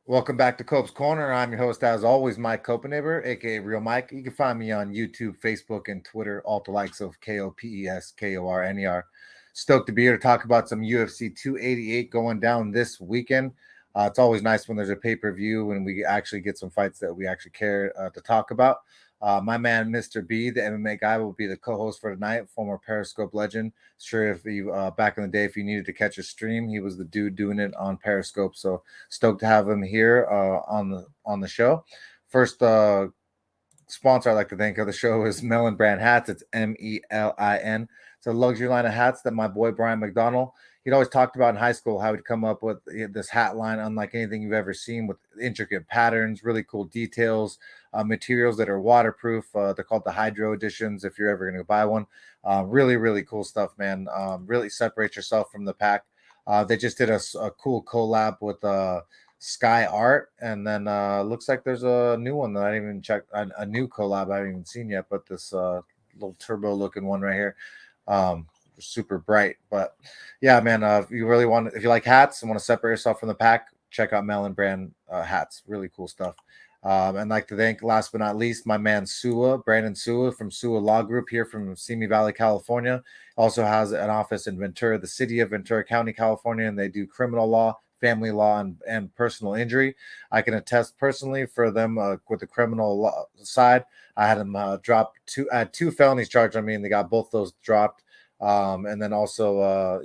Welcome back to Cope's Corner. I'm your host, as always, Mike Copenhaver, aka Real Mike. You can find me on YouTube, Facebook, and Twitter, all the likes of KOPESKORNER. Stoked to be here to talk about some UFC 288 going down this weekend. It's always nice when there's a pay-per-view and we actually get some fights that we actually care to talk about. My man, Mr. B, the MMA guy, will be the co-host for tonight. Former Periscope legend. Sure, if you back in the day, if you needed to catch a stream, he was the dude doing it on Periscope. So stoked to have him here on the show. First sponsor I'd like to thank of the show is Melon Brand Hats. It's MELIN. It's a luxury line of hats that my boy Brian McDonald, he'd always talked about in high school, how he'd come up with this hat line unlike anything you've ever seen, with intricate patterns, really cool details, materials that are waterproof. They're called the Hydro Editions if you're ever going to buy one. Really, really cool stuff, man. Really separate yourself from the pack. They just did a cool collab with Sky Art, and then looks like there's a new one that I didn't even check, a new collab I haven't even seen yet, but this little turbo looking one right here. Super bright. But yeah, man, if you like hats and want to separate yourself from the pack, check out Melon Brand hats. Really cool stuff. And like to thank, last but not least, my man Brandon Sua from Sua Law Group here from Simi Valley, California. Also has an office in Ventura, the city of Ventura County, California, and they do criminal law, family law, and personal injury. I can attest personally for them with the criminal law side. I had them I had two felonies charged on me, and they got both those dropped. And then also,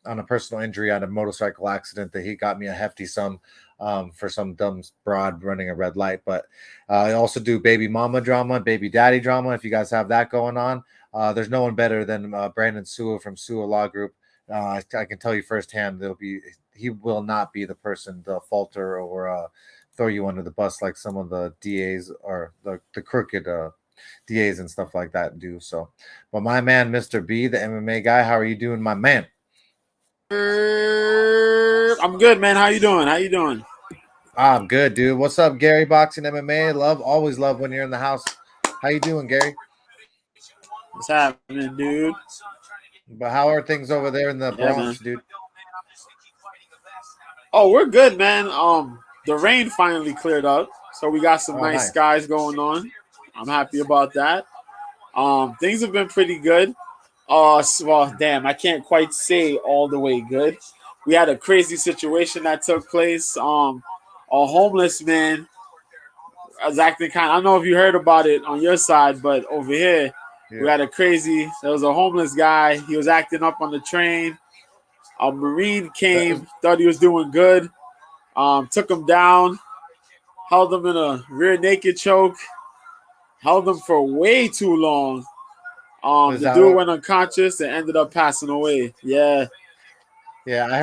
on a personal injury, I had a motorcycle accident that he got me a hefty sum for some dumb broad running a red light. But I also do baby mama drama, baby daddy drama. If you guys have that going on, there's no one better than Brandon Sua from Sua Law Group. I can tell you firsthand, he will not be the person to falter or throw you under the bus like some of the DAs or the crooked DAs and stuff like that do. So, but my man, Mr. B, the MMA guy, how are you doing, my man? I'm good, man. How you doing? I'm good, dude. What's up, Gary? Boxing MMA. Always love when you're in the house. How you doing, Gary? What's happening, dude? But how are things over there in the Bronx, Man. dude? Oh, we're good, man. The rain finally cleared up, so we got some nice skies going on. I'm happy about that. Things have been pretty good. Well, damn, I can't quite say all the way good. We had a crazy situation that took place. A homeless man was acting kind. I don't know if you heard about it on your side, but over here we had there was a homeless guy. He was acting up on the train. A Marine came, thought he was doing good. Took him down, held him in a rear naked choke, held him for way too long. The dude went unconscious and ended up passing away. Yeah. Yeah, I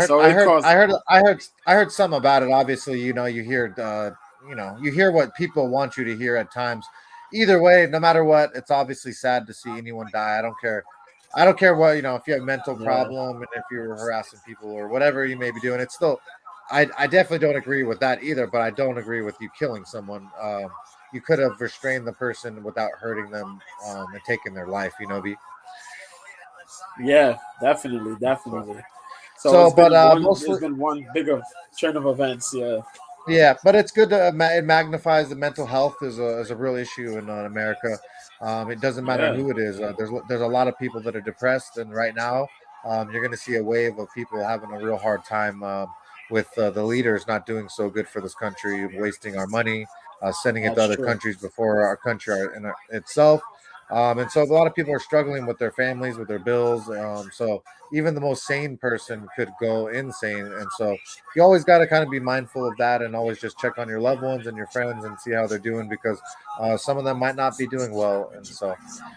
heard some about it. Obviously, you hear what people want you to hear at times. Either way, no matter what, it's obviously sad to see anyone die. I don't care what, if you have a mental problem and if you're harassing people or whatever you may be doing. It's still, I definitely don't agree with that either, but I don't agree with you killing someone. You could have restrained the person without hurting them and taking their life, B. Yeah, definitely. So there's been one bigger turn of events, yeah. Yeah, but it's good to it magnifies the mental health is a real issue in America. It doesn't matter who it is. There's a lot of people that are depressed, and right now, you're going to see a wave of people having a real hard time with the leaders not doing so good for this country, wasting our money, sending it to other countries before our country itself. And so a lot of people are struggling with their families, with their bills. So even the most sane person could go insane. And so you always got to kind of be mindful of that and always just check on your loved ones and your friends and see how they're doing, because some of them might not be doing well. And so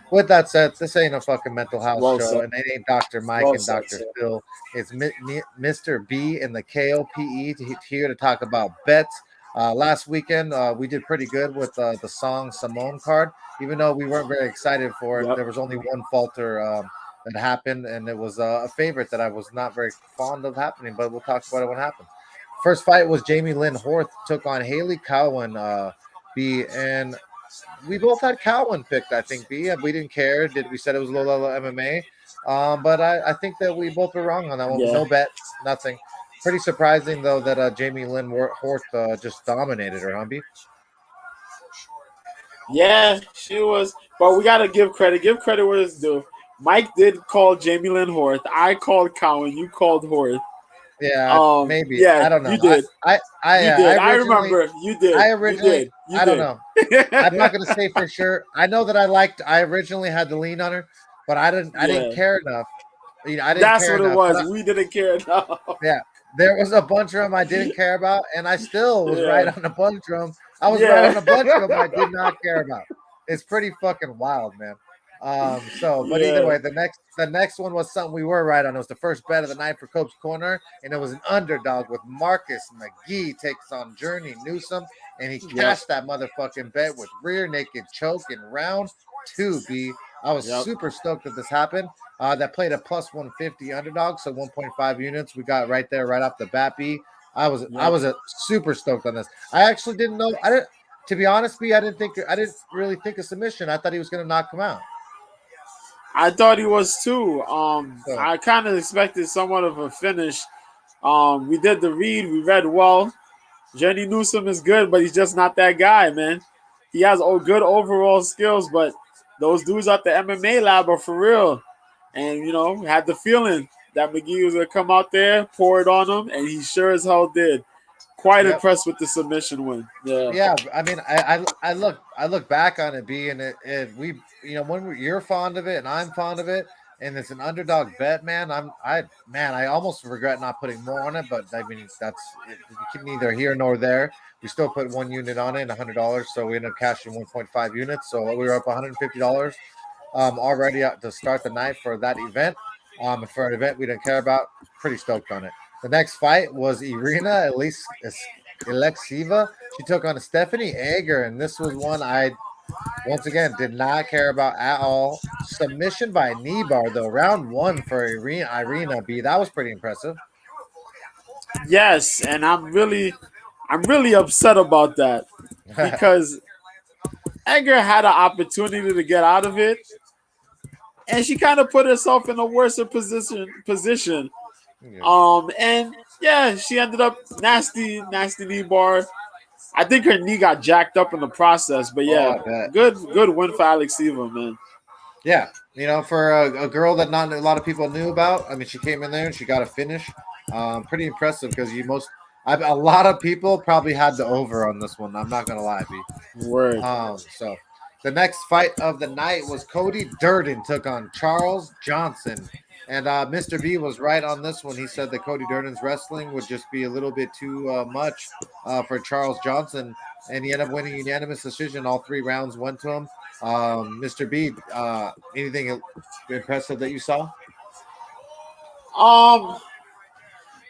with that said, this ain't a fucking mental health show, and it ain't Dr. Mike and Dr. Phil. It's Mr. B and the KOPE here to talk about bets. Last weekend, we did pretty good with the song Simone card, even though we weren't very excited for it. There was only one falter that happened, and it was a favorite that I was not very fond of happening, but we'll talk about it when it happens. First fight was Jamie Lynn Horth took on Haley Cowan, B, and we both had Cowan picked, I think, B. We didn't care. We said it was low level MMA, but I think that we both were wrong on that one. No bet, nothing. Pretty surprising though that Jamie Lynn Hort just dominated her, huh, B? Yeah, she was. But we gotta give credit. Give credit where it's due. Mike did call Jamie Lynn Horth. I called Cowan. You called Horth. Yeah, maybe. Yeah, I don't know. you did. I I originally remember. You did. I You originally did. You I don't did. know. I'm not gonna say for sure. I know that I originally had the lean on her, but I didn't Yeah, care enough. I didn't that's care what it enough. was. We didn't care enough. Yeah, there was a bunch of them I didn't care about, and I still was right Yeah, on a bunch of them. I was right yeah, on a bunch of them I did not care about. It's pretty fucking wild, man. But either yeah. way, the next one was something we were right on. It was the first bet of the night for Cope's Corner, and it was an underdog with Marcus McGee takes on Journey Newsom, and he Yep, cashed that motherfucking bet with rear naked choke in round two. B. I was yep, super stoked that this happened. That played a plus 150 underdog, so 1.5 units. We got right there, right off the bat. B. I yep. was a super stoked on this. I actually didn't know. I didn't. To be honest, B. I didn't really think a submission. I thought he was going to knock him out. I thought he was too. So I kind of expected somewhat of a finish. We did the read. We read well. Jenny Newsom is good, but he's just not that guy, man. He has good overall skills, but those dudes at the MMA lab are for real. And had the feeling that McGee was gonna come out there, pour it on him, and he sure as hell did. Quite yep. impressed with the submission win. Yeah. Yeah, I mean, I look back on it, B, and we you're fond of it and I'm fond of it, and it's an underdog bet, man. I almost regret not putting more on it, but I mean neither here nor there. We still put one unit on it and $100, so we ended up cashing 1.5 units, so we were up $150 already to start the night for that event. For an event we didn't care about, pretty stoked on it. The next fight was Irina Alexieva. She took on Stephanie Egger, and this was one I once again did not care about at all. Submission by knee bar though, round one for Irina B. That was pretty impressive. Yes, and I'm really upset about that because Edgar had an opportunity to get out of it, and she kind of put herself in a worse position. Yeah. And yeah, she ended up nasty knee bar. I think her knee got jacked up in the process, but Oh, yeah, I bet. good win for Alex Eva, man. Yeah, for a girl that not a lot of people knew about. I mean, she came in there and she got a finish. Pretty impressive because a lot of people probably had the over on this one. I'm not gonna lie, B. Word. So the next fight of the night was Cody Durden took on Charles Johnson. And Mr. B was right on this one. He said that Cody Durden's wrestling would just be a little bit too much for Charles Johnson. And he ended up winning unanimous decision. All three rounds went to him. Mr. B, anything impressive that you saw? Um,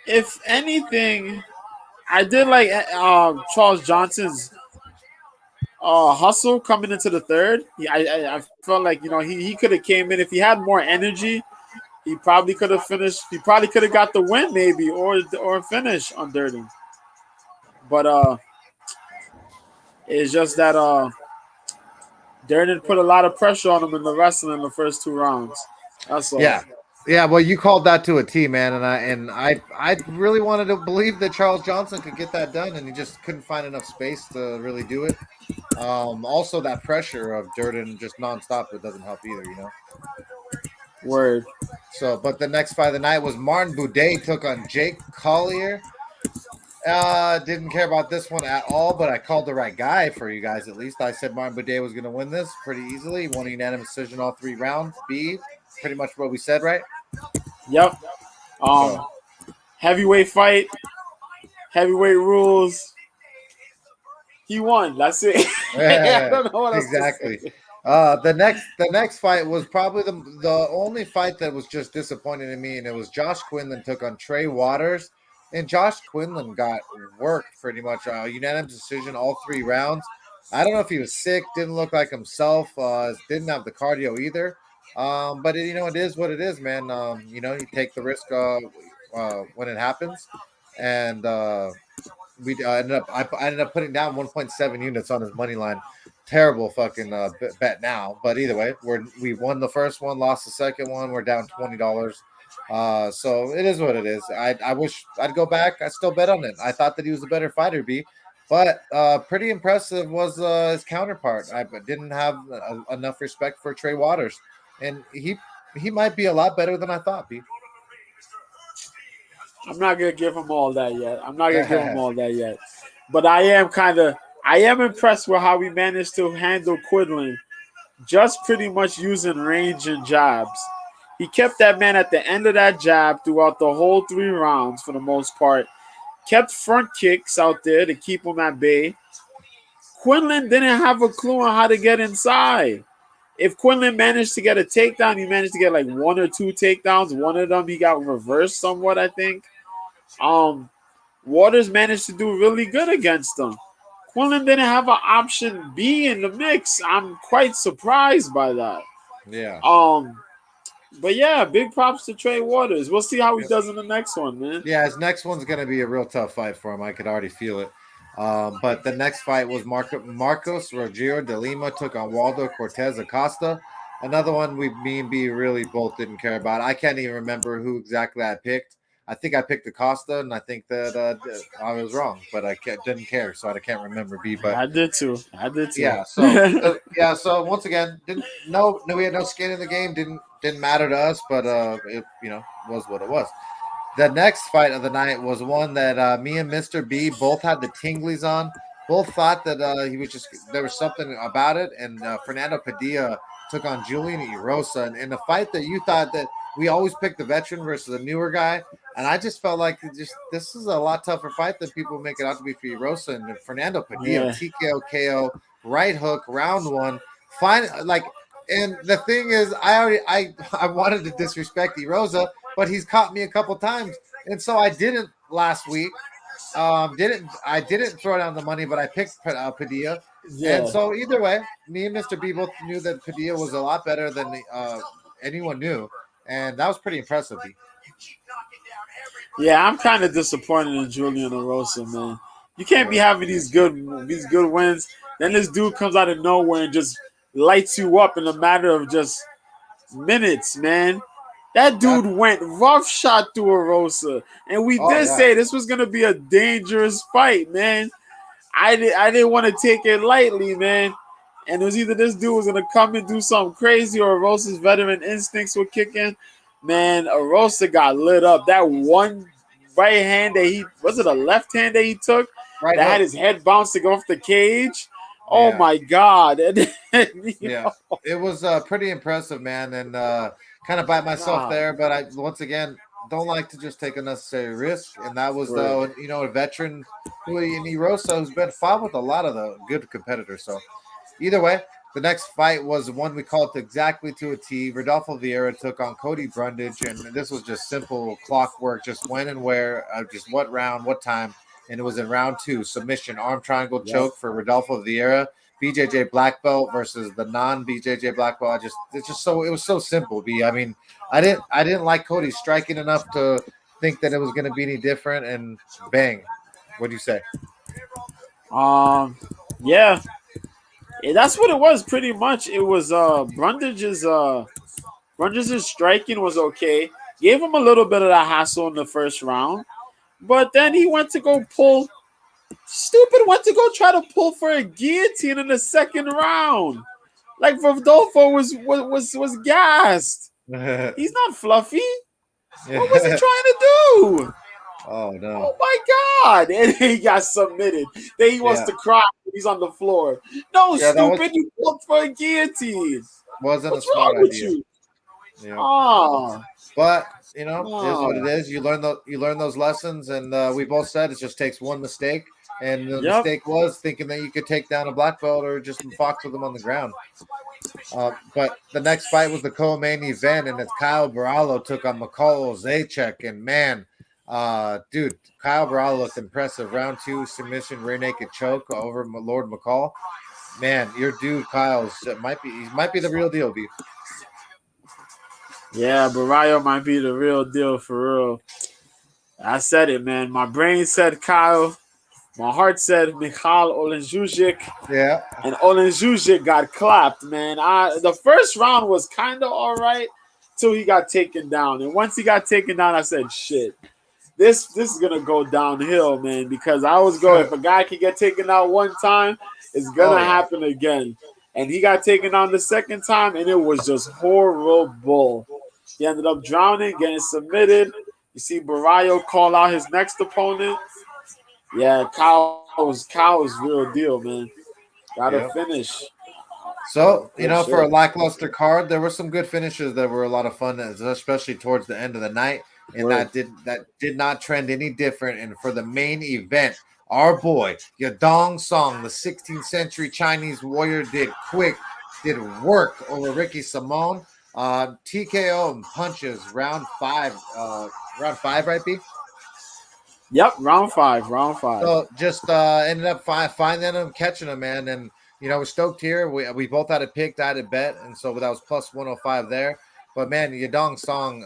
if anything, I did like Charles Johnson's hustle coming into the third. I felt like he could have came in if he had more energy. He probably could have finished. He probably could have got the win, maybe, or finish on Durden. But it's just that Durden put a lot of pressure on him in the wrestling in the first two rounds. That's all. Yeah. Yeah, well, you called that to a T, man, and I really wanted to believe that Charles Johnson could get that done, and he just couldn't find enough space to really do it. Also, that pressure of Durden just nonstop, it doesn't help either. Word. So, but the next fight of the night was Martin Boudet took on Jake Collier. Didn't care about this one at all, but I called the right guy for you guys at least. I said Martin Boudet was going to win this pretty easily. Won a unanimous decision all three rounds. B, pretty much what we said, right? Yep. So, Heavyweight fight. Heavyweight rules. He won. That's it. I don't know what else to exactly. say. The next fight was probably the only fight that was just disappointing to me, and it was Josh Quinlan took on Trey Waters, and Josh Quinlan got worked pretty much. Unanimous decision all three rounds. I don't know if he was sick, didn't look like himself, didn't have the cardio either. But it is what it is, man. You take the risk when it happens, and I ended up putting down 1.7 units on his money line. Terrible fucking bet now, but either way, we won the first one, lost the second one. We're down $20. So it is what it is. I wish I'd go back. I still bet on it. I thought that he was a better fighter, B. But pretty impressive was his counterpart. I didn't have enough respect for Trey Waters, and he might be a lot better than I thought, B. I'm not gonna give him all that yet. But I am impressed with how he managed to handle Quinlan, just pretty much using range and jabs. He kept that man at the end of that jab throughout the whole 3 rounds for the most part. Kept front kicks out there to keep him at bay. Quinlan didn't have a clue on how to get inside. If Quinlan managed to get a takedown, he managed to get like 1 or 2 takedowns. One of them he got reversed somewhat, I think. Waters managed to do really good against him. Quinlan didn't have an option B in the mix. I'm quite surprised by that. Yeah. But yeah, big props to Trey Waters. We'll see how he does in the next one, man. Yeah, his next one's gonna be a real tough fight for him. I could already feel it. But the next fight was Marcos Rogerio de Lima took on Waldo Cortez Acosta. Another one me and B really both didn't care about. I can't even remember who exactly I picked. I think I picked Acosta, and I think that I was wrong, but I didn't care, so I can't remember B. But I did too. yeah. So yeah. So once again, we had no skin in the game. Didn't matter to us, but it was what it was. The next fight of the night was one that me and Mr. B both had the tinglies on. Both thought that there was something about it, and Fernando Padilla took on Julian Erosa, and in a fight that you thought that we always pick the veteran versus the newer guy, and I just felt like this is a lot tougher fight than people make it out to be for Erosa and Fernando Padilla. TKO KO, right hook, round one. Fine, like, and the thing is, I wanted to disrespect Erosa, but he's caught me a couple times, and so I didn't last week. Didn't throw down the money, but I picked Padilla, and so either way, me and Mr. B both knew that Padilla was a lot better than anyone knew, and that was pretty impressive. B. Yeah, I'm kind of disappointed in Julian Erosa, man. You can't be having these good wins. Then this dude comes out of nowhere and just lights you up in a matter of just minutes, man. That dude went rough shot through Erosa, and we did say this was gonna be a dangerous fight, man. I didn't want to take it lightly, man. And it was either this dude was gonna come and do something crazy, or Erosa's veteran instincts were kicking. Man, Erosa got lit up. That one right hand that was it a left hand that he took that had his head bouncing off the cage? Oh my God! It was pretty impressive, man, and kind of bite myself there. But I once again don't like to just take unnecessary risk, and that was a veteran in Erosa who's been fought with a lot of the good competitors. So either way, the next fight was one we called exactly to a T. Rodolfo Vieira took on Cody Brundage, and this was just simple clockwork, just when and where, just what round, what time. And it was in round 2, submission, arm triangle choke for Rodolfo Vieira. BJJ black belt versus the non-BJJ black belt. It was so simple. B. I mean, I didn't like Cody striking enough to think that it was going to be any different. And bang, what do you say? Yeah, that's what it was. Pretty much, it was Brundage's striking was okay. Gave him a little bit of that hassle in the first round. But then he went to go pull. Stupid went to go try to pull for a guillotine in the second round. Like Rodolfo was gassed. He's not fluffy. What was he trying to do? Oh no! Oh my God! And he got submitted. Then he wants to cry. He's on the floor. No, stupid! You pulled for a guillotine. Wasn't What's a smart wrong idea. with you? Yeah. But it is what it is. You learn those lessons, and we both said it just takes one mistake, and the mistake was thinking that you could take down a black belt or just box with them on the ground. But the next fight was the co-main event, and it's Kyle Barallo took on Mikhail Zaczek, and man, dude, Kyle Barallo looked impressive. Round 2 submission, rear naked choke over Lord McCall. Man, your dude Kyle might be the real deal, B. Yeah, Barallo might be the real deal for real. I said it, man. My brain said Kyle. My heart said Michal Olenjujic. Yeah. And Olenjujic got clapped, man. The first round was kind of all right. until he got taken down. And once he got taken down, I said, shit. This is gonna go downhill, man, because I always go, if a guy can get taken out one time, it's gonna happen again. And he got taken out the second time, and it was just horrible. He ended up drowning, getting submitted. You see Barrio call out his next opponent. Yeah, Kyle was real deal, man. Gotta finish. So, for a lackluster card, there were some good finishes that were a lot of fun, especially towards the end of the night. And that did not trend any different. And for the main event, our boy Yadong Song, the 16th century Chinese warrior, did work over Ricky Simone. TKO and punches, round five, right, B? Yep, round five. So just ended up finding him, catching him, man. And we're stoked here. We both had a pick, I had a bet, and so that was plus 105 there. But man, Yadong Song,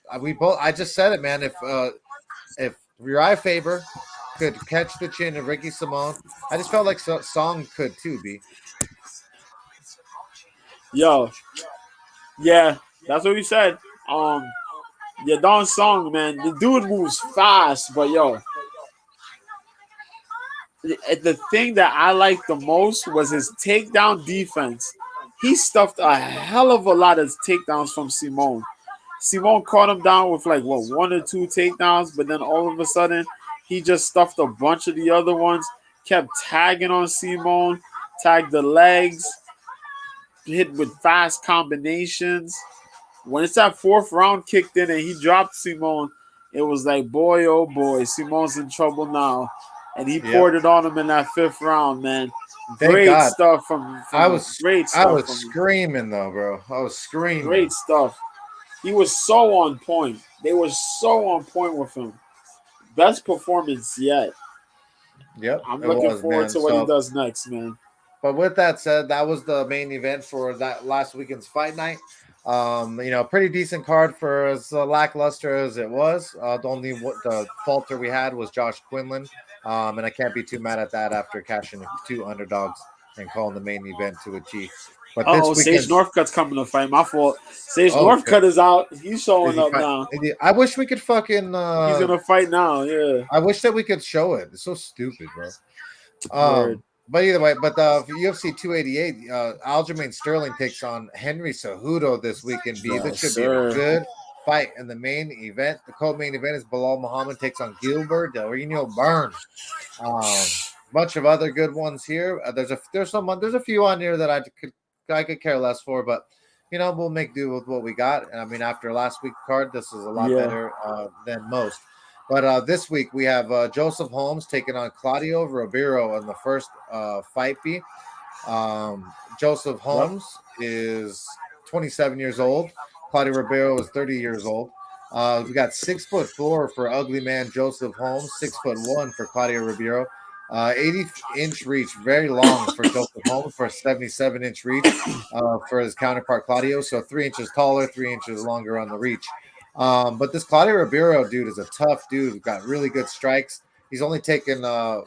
I just said it, man. If Uriah Faber could catch the chin of Ricky Simone, I just felt like Song could too, B. Yo, yeah, that's what we said. Yadong Song, man, the dude moves fast, but yo, the thing that I liked the most was his takedown defense. He stuffed a hell of a lot of takedowns from Simone. Simone caught him down with like one or two takedowns, but then all of a sudden he just stuffed a bunch of the other ones, kept tagging on Simone, tagged the legs, hit with fast combinations. When it's that fourth round kicked in and he dropped Simone, it was like, boy, oh boy, Simone's in trouble now. And he poured it on him in that fifth round, man. Great stuff from I was screaming though, bro. I was screaming. Great stuff. He was so on point. They were so on point with him. Best performance yet. Yep. I'm looking forward to what he does next, man. But with that said, that was the main event for that last weekend's fight night. Pretty decent card for as lackluster as it was. The falter we had was Josh Quinlan. And I can't be too mad at that after cashing 2 underdogs and calling the main event to a G. But Sage Northcutt's coming to fight. My fault. Sage Northcutt is out. He's showing up now. I wish we could fucking. He's gonna fight now. Yeah. I wish that we could show it. It's so stupid, bro. But either way, for UFC 288, Aljamain Sterling takes on Henry Cejudo this weekend. This should be a good fight in the main event. The co-main event is Bilal Muhammad takes on Gilbert Delrino Burns. Bunch of other good ones here. There's a few on here that I could care less for, but we'll make do with what we got. I mean, after last week's card, this is a lot better than most. But this week we have Joseph Holmes taking on Claudio Ribeiro in the first fight. B. Joseph Holmes is 27 years old. Claudio Ribeiro is 30 years old. We got 6'4" for ugly man Joseph Holmes, 6'1" for Claudio Ribeiro. 80-inch reach, very long for Joseph Holmes, for a 77-inch reach for his counterpart Claudio. So 3 inches taller, 3 inches longer on the reach. But this Claudio Ribeiro dude is a tough dude. Got really good strikes. He's only taken a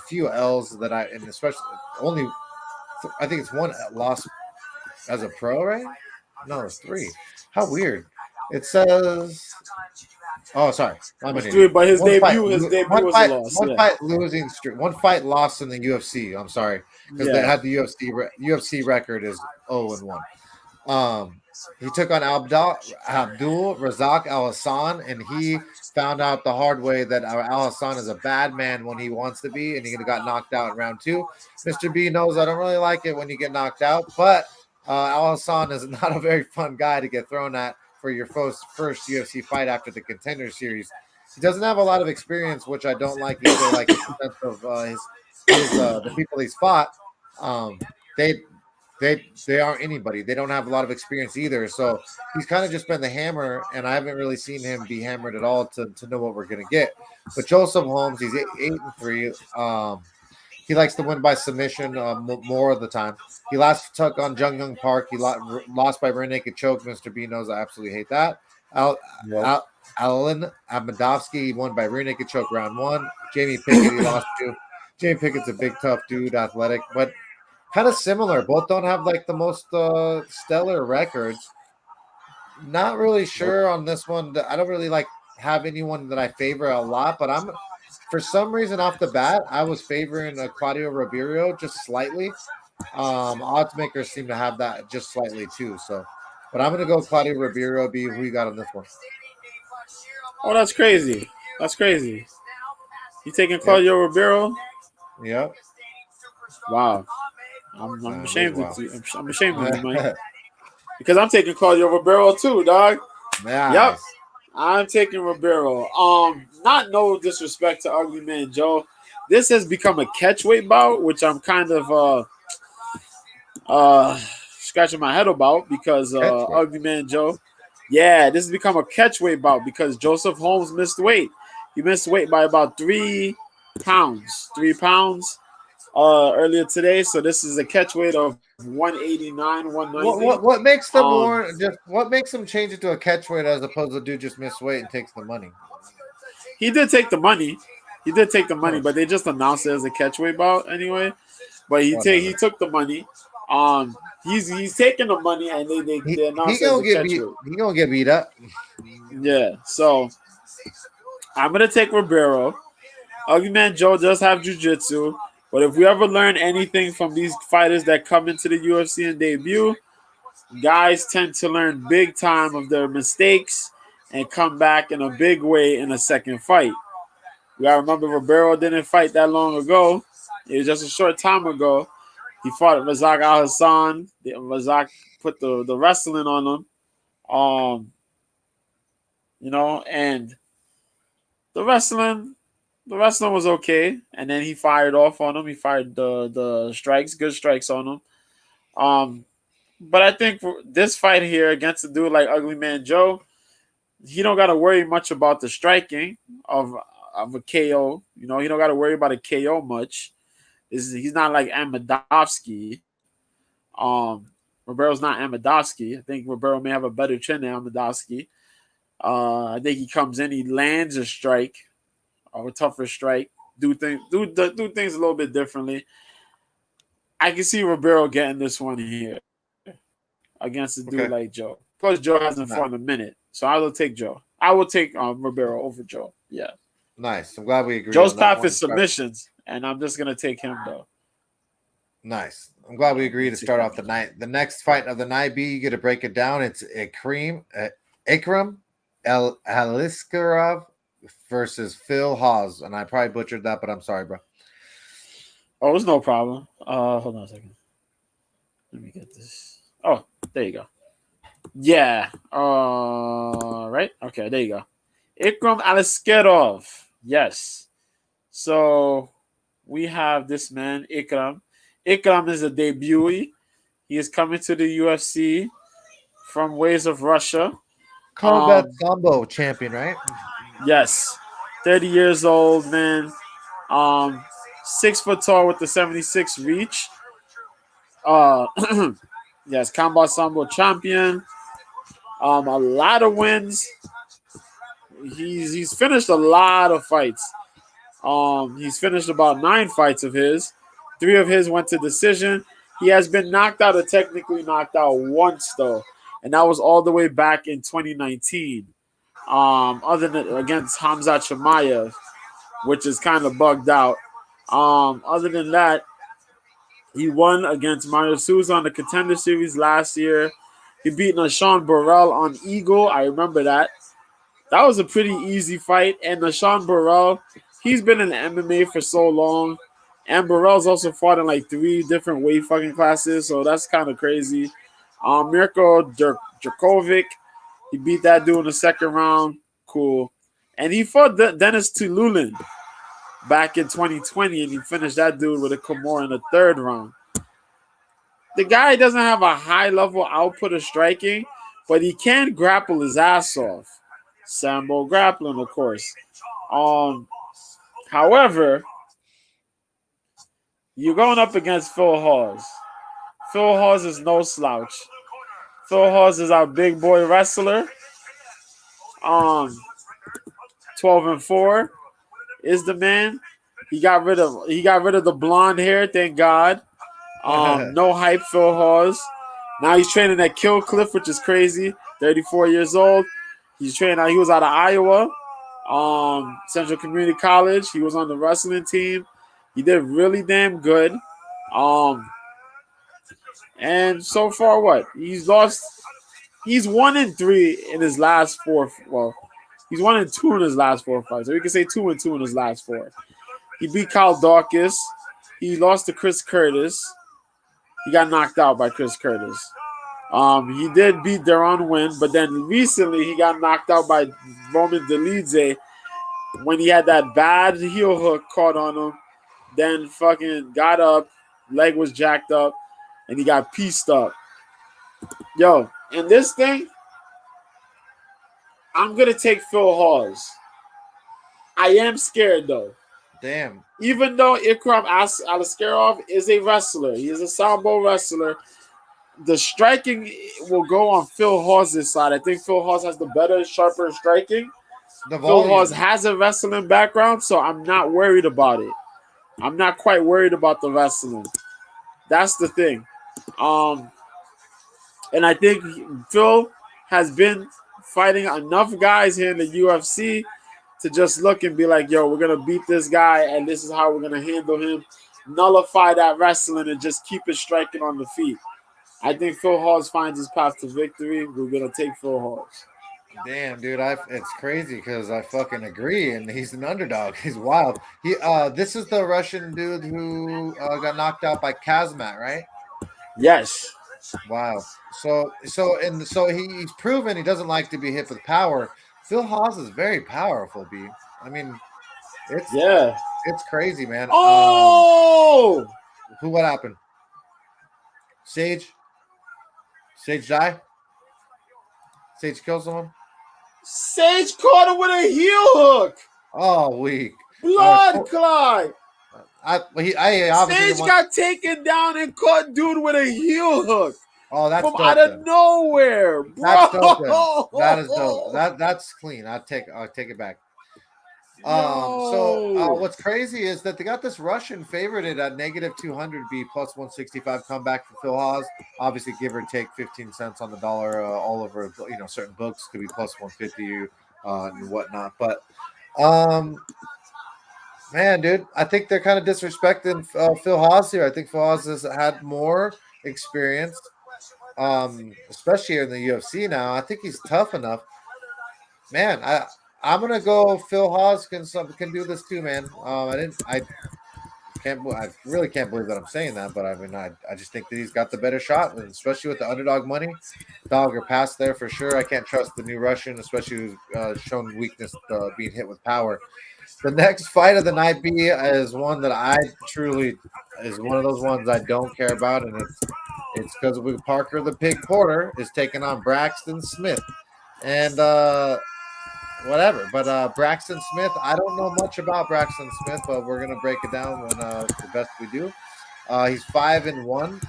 few L's especially only, I think it's one loss as a pro, right? No, it's 3. How weird. It says, oh, sorry. But his debut was a loss. One fight lost in the UFC. I'm sorry. Because they had the UFC record is 0-1. He took on Abdul Razak Al Hassan, and he found out the hard way that Al Hassan is a bad man when he wants to be, and he got knocked out in round 2. Mr. B knows I don't really like it when you get knocked out, but Al Hassan is not a very fun guy to get thrown at for your first UFC fight after the Contender Series. He doesn't have a lot of experience, which I don't like either. Like in the sense of the people he's fought, they aren't anybody. They don't have a lot of experience either. So he's kind of just been the hammer, and I haven't really seen him be hammered at all to know what we're gonna get. But Joseph Holmes, he's 8-3. He likes to win by submission more of the time. He last took on Jung Young Park. He lost by rear naked choke. Mr. B knows I absolutely hate that. Alan Abmadovsky won by rear naked choke round 1. Jamie Pickett he lost to. Jamie Pickett's a big, tough dude, athletic, but kind of similar. Both don't have like the most stellar records. Not really sure on this one. I don't really have anyone that I favor a lot, but for some reason off the bat, I was favoring Claudio Ribeiro just slightly. Odds makers seem to have that just slightly too. So, but I'm gonna go Claudio Ribeiro. Be who you got on this one. Oh, that's crazy. That's crazy. You taking Yep. Claudio Ribeiro? Yep. Wow. I'm ashamed of you. I'm ashamed of you, Mike. Nice. Because I'm taking Claudio Ribeiro too, dog. Yep. Nice. I'm taking Ribeiro. Not no disrespect to Ugly Man Joe. This has become a catchweight bout, which I'm kind of scratching my head about because Catchweight. Ugly Man Joe. Yeah, this has become a catchweight bout because Joseph Holmes missed weight. He missed weight by about 3 pounds. 3 pounds earlier today. So this is a catchweight of 189, 190. What makes them what makes them change it to a catchweight as opposed to dude just miss weight and takes the money? He did take the money. He did take the money, but they just announced it as a catchweight bout anyway. But he took the money. He's taking the money and they announced it as a catchweight. He gonna get beat up. Yeah, so I'm gonna take Ribeiro. Ugly Man Joe does have jiu-jitsu, but if we ever learn anything from these fighters that come into the UFC and debut, guys tend to learn big time of their mistakes and come back in a big way in a second fight. We gotta remember Ribeiro didn't fight that long ago. It was just a short time ago. He fought Razak Al Hassan. Razak put the wrestling on him. And the wrestling was okay. And then he fired off on him. He fired the strikes, good strikes on him. But I think for this fight here against a dude like Ugly Man Joe, he don't got to worry much about the striking of a KO. He don't got to worry about a KO much. He's not like Amadovsky. Ribeiro's not Amadovsky. I think Ribeiro may have a better chin than Amadovsky. I think he comes in, he lands a strike, or a tougher strike. Do things a little bit differently. I can see Ribeiro getting this one here against a dude like Joe. Plus, Joe hasn't fought in a minute, so I will take Joe. I will take Ribeiro over Joe. Yeah. Nice. I'm glad we agree. Joe's path is submissions, and I'm just gonna take him though. Nice. I'm glad we agree to start off the night. The next fight of the night, B, you get to break it down. It's Ikram Aliskerov versus Phil Hawes, and I probably butchered that, but I'm sorry, bro. Oh, it's no problem. Hold on a second. Let me get this. Oh, there you go. Yeah. Right? Okay, there you go. Ikram Aliskerov. Yes. So we have this man, Ikram. Ikram is a debutee. He is coming to the UFC from Ways of Russia. Combat Sambo champion, right? Yes. 30 years old, man. 6 foot tall with the 76 reach. Yes, Combat Sambo champion. A lot of wins. He's finished a lot of fights. He's finished about 9 fights of his. 3 of his went to decision. He has been knocked out or technically knocked out once though, and that was all the way back in 2019. Other than against Hamzat Chimaev, which is kind of bugged out. Other than that, he won against Mario Souza on the Contender Series last year. He beat Nashawn Burrell on Eagle. I remember that. That was a pretty easy fight. And Nashawn Burrell, he's been in the MMA for so long. And Burrell's also fought in like 3 different weight fucking classes. So that's kind of crazy. Mirko Djokovic, he beat that dude in the second round. Cool. And he fought Dennis Tululin back in 2020. And he finished that dude with a Kimura in the 3rd round. The guy doesn't have a high level output of striking, but he can grapple his ass off. Sambo grappling, of course. However, you're going up against Phil Hawes. Phil Hawes is no slouch. Phil Hawes is our big boy wrestler. 12-4 is the man. He got rid of the blonde hair, thank God. No hype, Phil Hawes. Now he's training at Kill Cliff, which is crazy. 34 years old. He's training. He was out of Iowa, Central Community College. He was on the wrestling team. He did really damn good. And so far, what? He's 1-3 in his last 4. Well, he's 1-2 in his last 4 fights. So we can say 2-2 in his last 4. He beat Kyle Dawkins. He lost to Chris Curtis. He got knocked out by Chris Curtis. He did beat Deron Wynn, but then recently he got knocked out by Roman Dolidze when he had that bad heel hook caught on him. Then fucking got up, leg was jacked up, and he got pieced up. Yo, in this thing, I'm going to take Phil Hawes. I am scared, though. Damn. Even though Ikram Aliskerov is a wrestler, he is a sambo wrestler, the striking will go on Phil Hawes' side. I think Phil Hawes has the better, sharper striking. Phil Hawes has a wrestling background, so I'm not worried about it. I'm not quite worried about the wrestling. That's the thing. And I think Phil has been fighting enough guys here in the UFC to just look and be like, yo, we're going to beat this guy, and this is how we're going to handle him. Nullify that wrestling and just keep it striking on the feet. I think Phil Hawes finds his path to victory. We're going to take Phil Hawes. Damn, dude, it's crazy because I fucking agree, and he's an underdog. He's wild. This is the Russian dude who got knocked out by Kazmat, right? Yes. Wow. So he's proven he doesn't like to be hit with power. Phil Hawes is very powerful, B. I mean, it's crazy, man. Oh, what happened? Sage die? Sage kill someone? Sage caught him with a heel hook. Oh, weak. Blood clot. Sage got taken down and caught dude with a heel hook. Oh, that's from out of nowhere, bro. That's dope. That is dope. That's clean. I'll take it back. So what's crazy is that they got this Russian favorited at -200 B plus 165 comeback for Phil Hawes. Obviously, give or take 15 cents on the dollar. All over certain books could be plus 150 and whatnot. But man, dude, I think they're kind of disrespecting Phil Hawes here. I think Phil Hawes has had more experience, especially in the UFC now. I think he's tough enough. Man, I'm gonna go. Phil Hawes can do this too, man. I really can't believe that I'm saying that, but I mean, I just think that he's got the better shot, especially with the underdog money. Dog or pass there for sure. I can't trust the new Russian, especially who's shown weakness being hit with power. The next fight of the night, B, is one that is one of those ones I don't care about, and it's because Parker the Pig Porter is taking on Braxton Smith, and whatever. But Braxton Smith, I don't know much about Braxton Smith, but we're gonna break it down when the best we do. He's 5-1.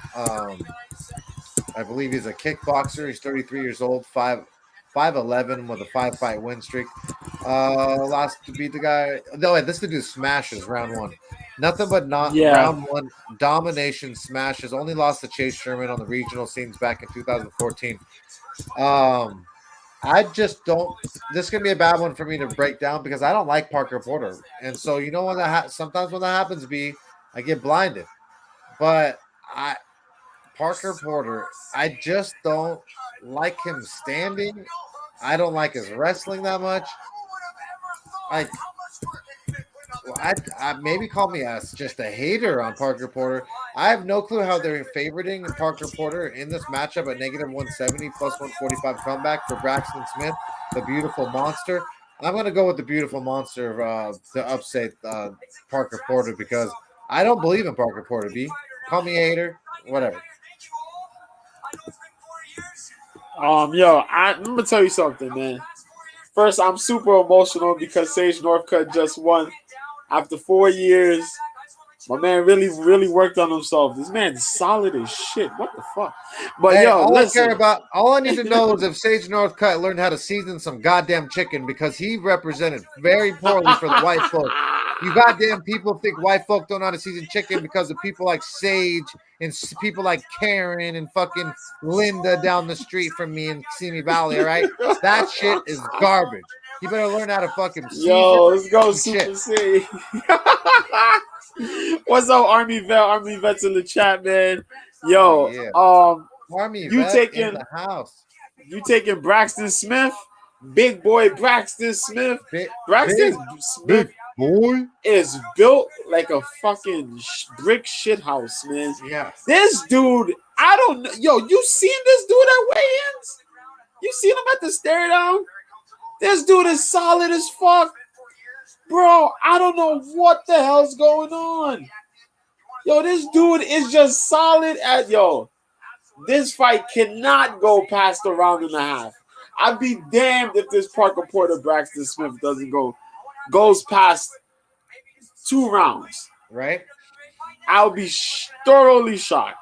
I believe he's a kickboxer. He's 33 years old, 5'11" with a 5-fight win streak. Last to beat the guy. No, wait, this dude smashes round 1. Nothing but round 1 domination smashes. Only lost to Chase Sherman on the regional scenes back in 2014. I just don't. This is gonna be a bad one for me to break down because I don't like Parker Porter, and so when sometimes when that happens, I get blinded. But Parker Porter, I just don't like him standing. I don't like his wrestling that much. I maybe call me just a hater on Parker Porter. I have no clue how they're favoriting Parker Porter in this matchup at -170 plus 145 comeback for Braxton Smith, the beautiful monster. I'm going to go with the beautiful monster to upset Parker Porter because I don't believe in Parker Porter. B, call me a hater, whatever. I'm gonna tell you something, man. First, I'm super emotional because Sage Northcutt just won after 4 years. My man really, really worked on himself. This man's solid as shit. What the fuck? But all I need to know is if Sage Northcutt learned how to season some goddamn chicken because he represented very poorly for the white folks You goddamn people think white folk don't know how to season chicken because of people like Sage and people like Karen and fucking Linda down the street from me in Simi Valley. All right, that shit is garbage. You better learn how to fucking season Yo, let's go some Super shit. C. What's up, Army Vet? Army Vets in the chat, man. Oh Yo, yeah, Army you vet in taking the house. Braxton Smith, big boy Braxton Smith. Big, Braxton big Smith boy. is built like a fucking brick shit house, man. Yeah. This dude, I don't know. Yo, you seen this dude at weigh-ins? You seen him at the stare down? This dude is solid as fuck. Bro, I don't know what the hell's going on. Yo, this dude is just solid at this fight cannot go past a round and a half. I'd be damned if this Parker Porter Braxton Smith goes past 2 rounds. Right? I'll be thoroughly shocked.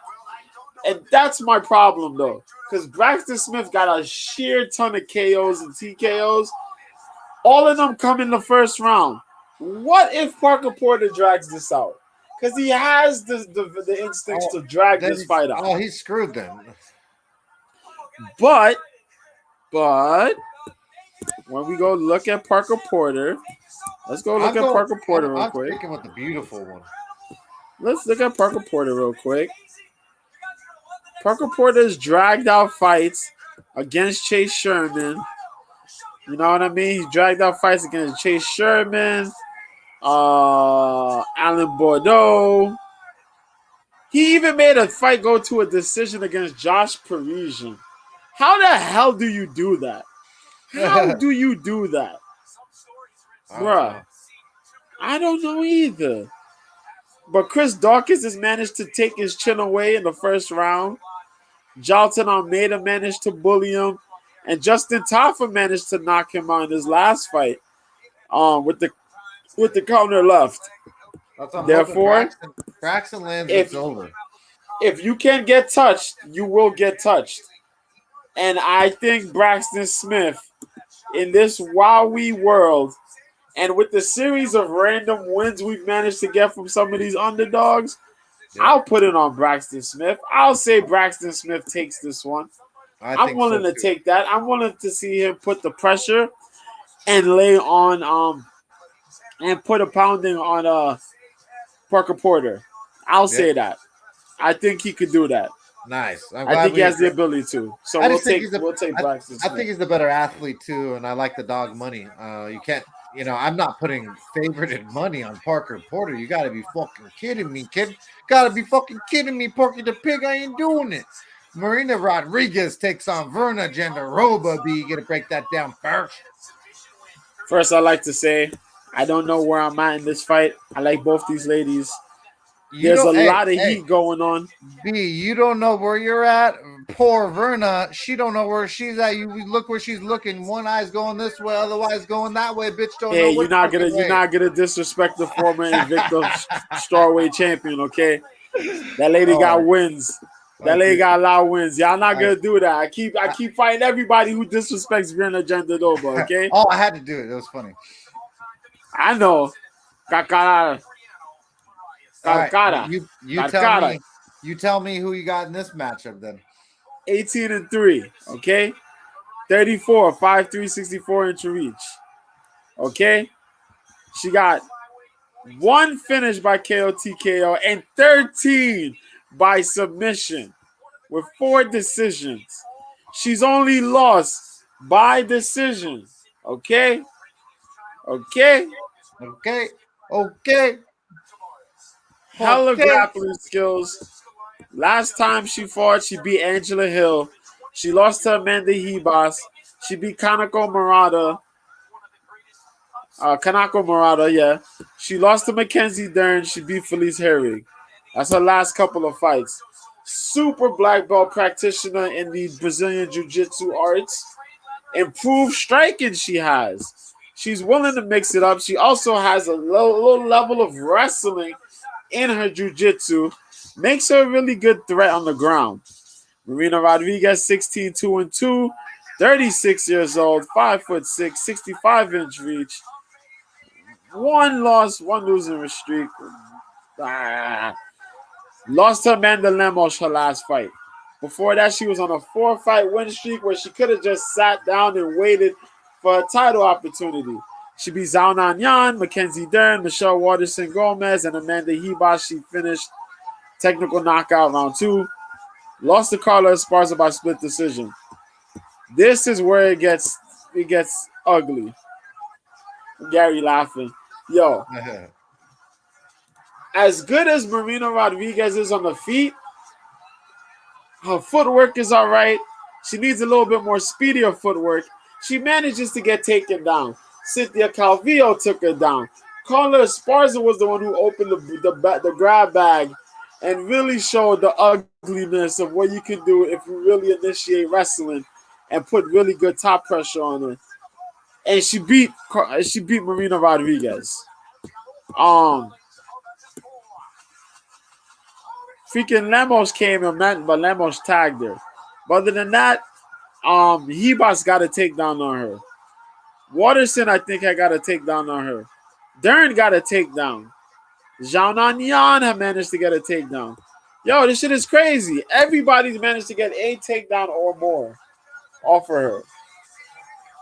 And that's my problem, though. Because Braxton Smith got a sheer ton of KOs and TKOs. All of them come in the first round. What if Parker Porter drags this out? Because he has the instincts to drag this fight out. Oh, he's screwed then. But when we go look at Parker Porter, let's go look at Parker Porter real quick. I'm sticking with the beautiful one. Let's look at Parker Porter real quick. Parker Porter's dragged out fights against Chase Sherman. You know what I mean? He dragged out fights against Chase Sherman, Alan Bordeaux. He even made a fight go to a decision against Josh Parisian. How the hell do you do that? How do you do that? Bruh, I don't know either. But Chris Dawkins has managed to take his chin away in the first round. Jalton Almeida managed to bully him. And Justin Taffa managed to knock him out in his last fight with the counter left. Therefore, Braxton lands, it's over. If you can get touched, you will get touched. And I think Braxton Smith, in this Wowie world, and with the series of random wins we've managed to get from some of these underdogs, I'll put it on Braxton Smith. I'll say Braxton Smith takes this one. I'm willing to take that. I'm willing to see him put the pressure and lay on and put a pounding on Parker Porter. I'll say that. I think he could do that. Nice. I think he has the ability to. So we'll take Braxton Smith. I think he's a better athlete too, and I like the dog money. You can't, I'm not putting favorited money on Parker Porter. You got to be fucking kidding me, kid. Got to be fucking kidding me, Porky the Pig. I ain't doing it. Marina Rodriguez takes on Verna Jandaroba. B, you got to break that down first. First, I like to say I don't know where I'm at in this fight. I like both these ladies. There's a lot of heat going on. B, you don't know where you're at. Poor Verna, she don't know where she's at. You look where she's looking. One eye's going this way, otherwise going that way. Bitch, don't know. You're not gonna disrespect the former Invicta Strawweight champion, okay? That lady got wins. That lady got a lot of wins. Y'all not gonna do that. I keep fighting everybody who disrespects Virna Jandiroba, okay? Oh, I had to do it. It was funny. I know. Kakara. Right, you tell me who you got in this matchup then. 18-3, okay? 34, 5'3", 64-inch reach. Okay? She got 1 finish by KO TKO and 13 by submission with 4 decisions. She's only lost by decision. Okay? Hella grappling skills. Last time she fought, she beat Angela Hill. She lost to Amanda Hebos. She beat Kanako Murata, yeah. She lost to Mackenzie Dern. She beat Felice Herrig. That's her last couple of fights. Super black belt practitioner in the Brazilian Jiu-Jitsu arts. Improved striking she has. She's willing to mix it up. She also has a low level of wrestling in her jiu-jitsu. Makes her a really good threat on the ground. Marina Rodriguez, 16-2-2, 36 years old, 5'6", 65-inch reach. one loss, one losing streak. Lost to Amanda Lemos her last fight. Before that, she was on a 4-fight win streak where she could have just sat down and waited for a title opportunity. She beat Zhao Nanyan, Mackenzie Dern, Michelle Waterson Gomez, and Amanda Ribas. She finished technical knockout round 2. Lost to Carla Esparza by split decision. This is where it gets ugly. Gary laughing. Yo. As good as Marina Rodriguez is on the feet, her footwork is all right. She needs a little bit more speedier footwork. She manages to get taken down. Cynthia Calvillo took her down. Carla Esparza was the one who opened the grab bag and really showed the ugliness of what you can do if you really initiate wrestling and put really good top pressure on her. And she beat Marina Rodriguez. Freaking Lemos came and met, but Lemos tagged her. But other than that, Ribas got a takedown on her. Waterson, I think, got a takedown on her. Dern got a takedown. Zhao Nanyan have managed to get a takedown. Yo, this shit is crazy. Everybody's managed to get a takedown or more off of her.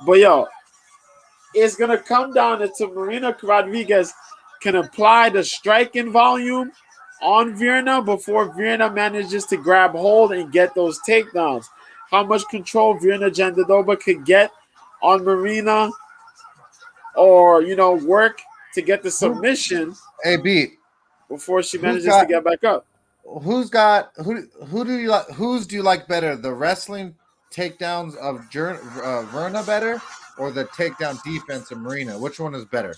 But yo, it's gonna come down to Marina Rodriguez can apply the striking volume on Virna before Virna manages to grab hold and get those takedowns. How much control Virna Jandiroba could get on Marina, or work to get the submission. AB before she manages to get back up. Who do you like better? The wrestling takedowns of Virna better, or the takedown defense of Marina? Which one is better?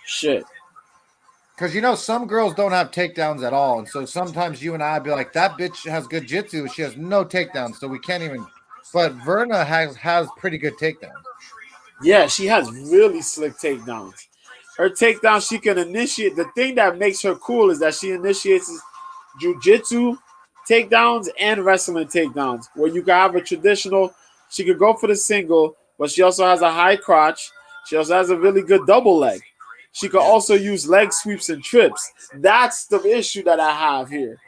Shit. Because some girls don't have takedowns at all, and so sometimes you and I be like, that bitch has good jitsu, she has no takedowns, so we can't even. But Virna has pretty good takedowns. Yeah, she has really slick takedowns. Her takedown, she can initiate. The thing that makes her cool is that she initiates jiu-jitsu takedowns and wrestling takedowns, where you can have a traditional. She could go for the single, but she also has a high crotch. She also has a really good double leg. She could also use leg sweeps and trips. That's the issue that I have here.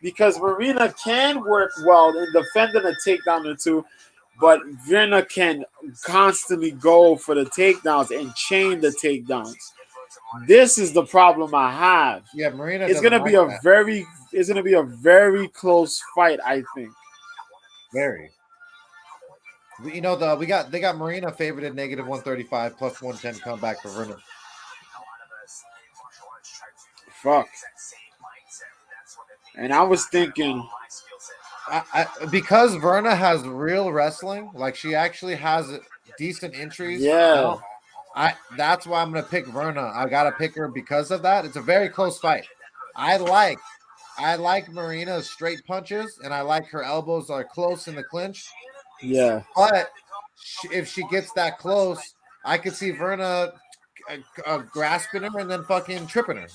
Because Marina can work well in defending a takedown or two, but Virna can constantly go for the takedowns and chain the takedowns. This is the problem I have. Yeah, Marina. It's gonna be a very close fight, I think. Very. They got Marina favored at -135 plus 110 comeback for Virna. Fuck. And I was thinking, because Virna has real wrestling, like she actually has decent entries. Yeah. That's why I'm gonna pick Virna. I gotta pick her because of that. It's a very close fight. I like Marina's straight punches, and I like her elbows are close in the clinch. Yeah. But if she gets that close, I could see Virna grasping her and then fucking tripping her.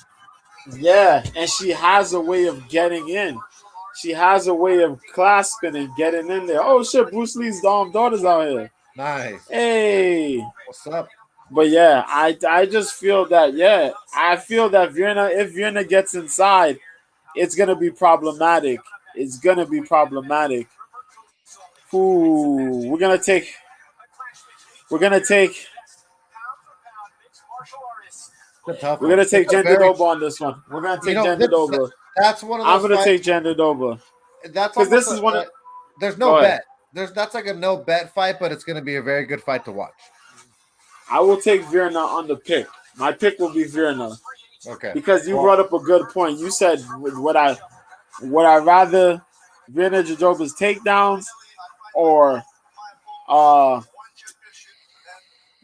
Yeah, and she has a way of getting in. She has a way of clasping and getting in there. Oh shit, Bruce Lee's daughter's out here. Nice. Hey. What's up? But yeah, I just feel that, I feel that if Virna gets inside, it's gonna be problematic. It's gonna be problematic. Ooh, we're gonna take Jandiroba on this one. We're gonna take Jandiroba. That's one of those. I'm gonna take Jandiroba. That's because this is one of. There's no bet. That's like a no bet fight, but it's gonna be a very good fight to watch. I will take Virna on the pick. My pick will be Virna. Okay. Because you brought up a good point. You said would I rather Virna Jandiroba's takedowns or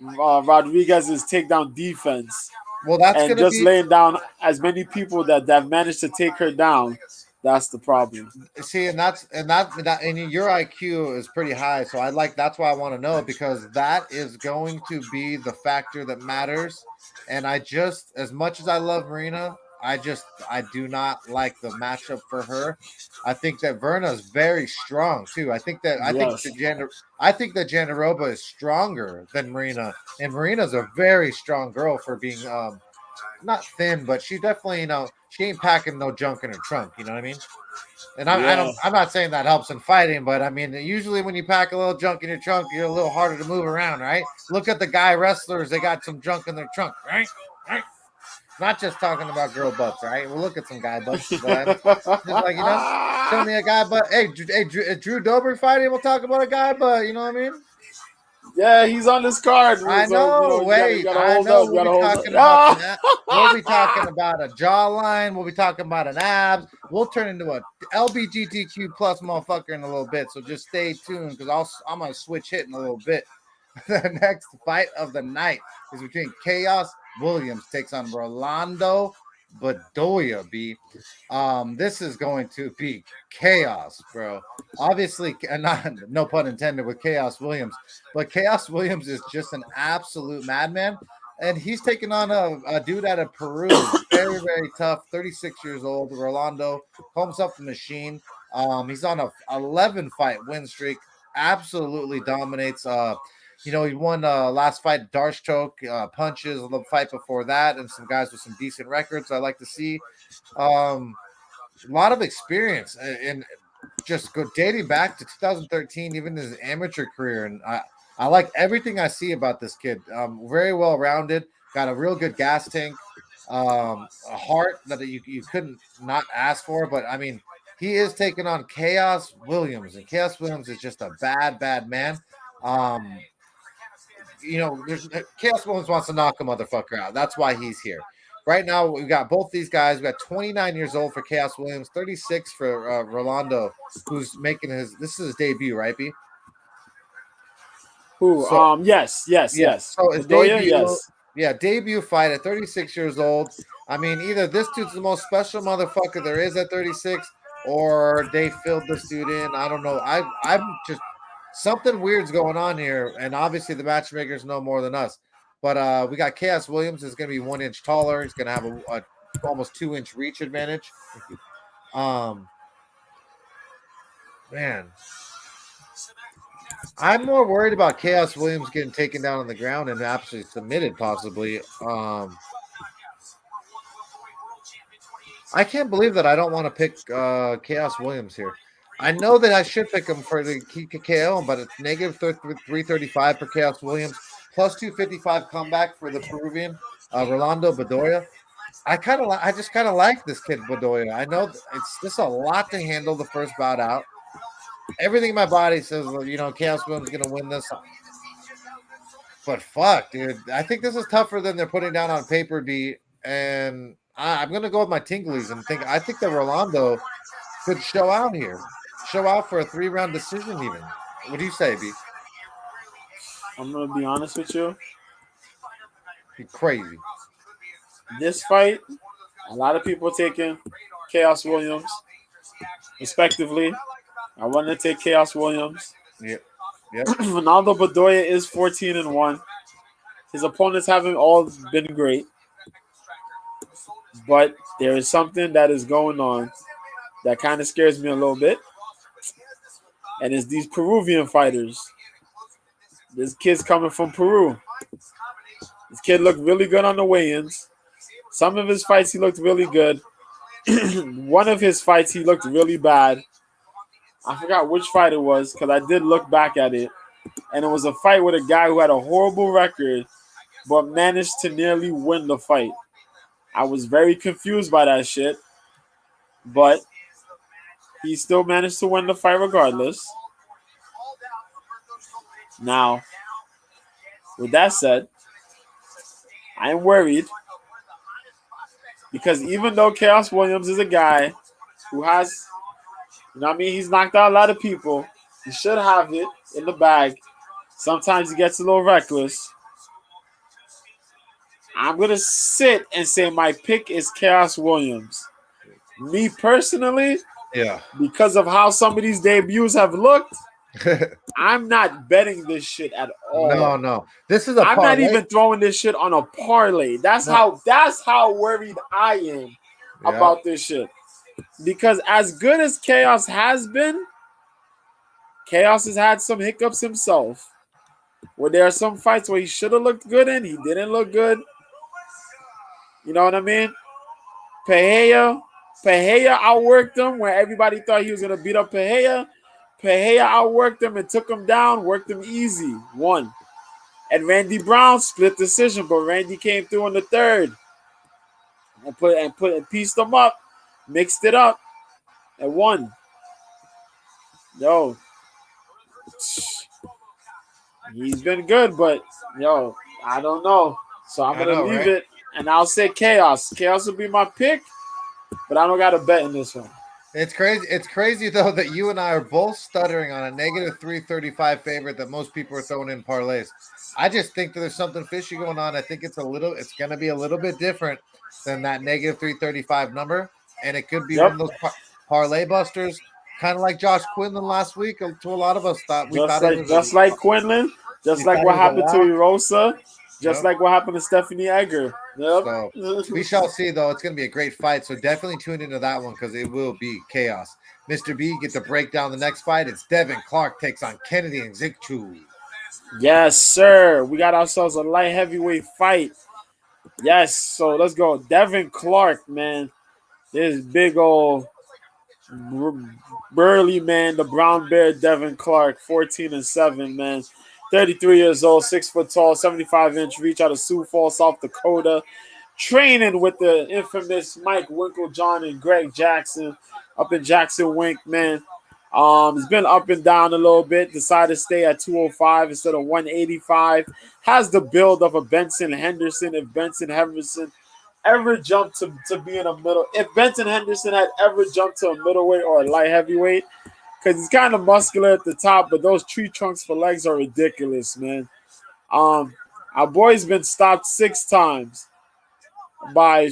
Rodriguez's takedown defense. Well, that's and just laying down as many people that managed to take her down. That's the problem. See, and your IQ is pretty high, so that's why I want to know, because that is going to be the factor that matters. And as much as I love Marina, I do not like the matchup for her. I think that Verna's very strong too. Yes. I think that Jandaroba is stronger than Marina, and Marina's a very strong girl for being not thin, but she definitely, she ain't packing no junk in her trunk. You know what I mean? And Yeah. I'm not saying that helps in fighting, but I mean, usually when you pack a little junk in your trunk, you're a little harder to move around, right? Look at the guy wrestlers; they got some junk in their trunk, right? Right. Not just talking about girl butts, right? We'll look at some guy butts, but I'm just like, show me a guy butt. Hey, Drew Dober fighting. We'll talk about a guy butt. You know what I mean? Yeah, he's on this card. I So know. you Wait, gotta I hold know. up. You We'll gotta be hold up. talking about some. We'll be talking about a jawline. We'll be talking about an abs. We'll turn into a LBGTQ plus motherfucker in a little bit. So just stay tuned because I'm gonna switch hit in a little bit. The next fight of the night is between Chaos Williams takes on Rolando Bedoya. This is going to be chaos, bro. Obviously, not no pun intended with Chaos Williams, but Chaos Williams is just an absolute madman, and he's taking on a dude out of Peru, very very tough, 36 years old. Rolando calls himself the Machine. He's on a 11 fight win streak. Absolutely dominates. He won last fight, Darshchoke, punches, the fight before that, and some guys with some decent records I like to see. A lot of experience and just go dating back to 2013, even his amateur career. And I like everything I see about this kid. Very well rounded, got a real good gas tank, a heart that you couldn't not ask for. But I mean, he is taking on Chaos Williams, and Chaos Williams is just a bad man. Um, there's Chaos Williams wants to knock a motherfucker out. That's why he's here. Right now, we've got both these guys. We got 29 years old for Chaos Williams, 36 for Rolando, who's making this is his debut, right, B? Who? So yeah, Yes. so his Bedoya, debut, yes. yeah, debut fight at 36 years old. I mean, either this dude's the most special motherfucker there is at 36, or they filled this dude in. I don't know. I'm just something weird's going on here, and obviously the matchmakers know more than us. But we got Chaos Williams is going to be 1 inch taller. He's going to have a almost 2 inch reach advantage. Thank you. Man, I'm more worried about Chaos Williams getting taken down on the ground and absolutely submitted, possibly. I can't believe that I don't want to pick Chaos Williams here. I know that I should pick him for the KO, but it's negative 335 for Chaos Williams, plus 255 comeback for the Peruvian Rolando Bedoya. I just kind of like this kid Bedoya. I know it's just a lot to handle the first bout out. Everything in my body says, Chaos Williams is going to win this. But fuck, dude, I think this is tougher than they're putting down on paper. And I'm going to go with my tinglies and I think that Rolando could show out here, show out for a 3-round decision. Even, what do you say, B? I'm gonna be honest with you. Be crazy. This fight, a lot of people taking Chaos Williams, respectively. I want to take Chaos Williams. Yep. Ronaldo Bedoya is 14-1. His opponents haven't all been great, but there is something that is going on that kind of scares me a little bit, and it's these Peruvian fighters. This kid's coming from Peru. This kid looked really good on the weigh-ins. Some of his fights, he looked really good. One of his fights, he looked really bad. I forgot which fight it was because I did look back at it. And it was a fight with a guy who had a horrible record but managed to nearly win the fight. I was very confused by that shit. But he still managed to win the fight regardless. Now, with that said, I am worried because even though Chaos Williams is a guy who has, he's knocked out a lot of people. He should have it in the bag. Sometimes he gets a little reckless. I'm going to sit and say my pick is Chaos Williams. Me personally, because of how some of these debuts have looked, I'm not betting this shit at all. No. This is I'm not even throwing this shit on a parlay. That's how worried I am about this shit. Because as good as Chaos has been, Chaos has had some hiccups himself. Where there are some fights where he should have looked good and he didn't look good. You know what I mean? Pereira outworked him where everybody thought he was going to beat up Pereira. Pereira outworked him and took him down, worked him easy, won. And Randy Brown split decision, but Randy came through in the third and pieced them up, mixed it up, and won. Yo, he's been good, but yo, I don't know. So I'm gonna leave it, and I'll say Chaos. Chaos will be my pick, but I don't got a bet in this one. It's crazy. It's crazy though that you and I are both stuttering on a negative 335 favorite that most people are throwing in parlays. I just think that there's something fishy going on. I think it's going to be a little bit different than that negative 335 number, and it could be one of those parlay busters, kind of like Josh Quinlan last week. To a lot of us thought just like Quinlan, just like what happened to Erosa. Just like what happened to Stephanie Egger. Yep. So we shall see, though. It's going to be a great fight. So definitely tune into that one because it will be chaos. Mr. B, get to break down the next fight. It's Devin Clark takes on Kennedy and Cejudo. Yes, sir. We got ourselves a light heavyweight fight. Yes. So let's go. Devin Clark, man. This big old burly man, the brown bear Devin Clark, 14-7, man. 33 years old, 6 foot tall, 75-inch reach out of Sioux Falls, South Dakota. Training with the infamous Mike Winklejohn and Greg Jackson up in Jackson Wink, man. He's been up and down a little bit. Decided to stay at 205 instead of 185. Has the build of a Benson Henderson. If Benson Henderson ever jumped to be in a middle, if Benson Henderson had ever jumped to a middleweight or a light heavyweight, because he's kind of muscular at the top, but those tree trunks for legs are ridiculous, man. Our boy's been stopped 6 times by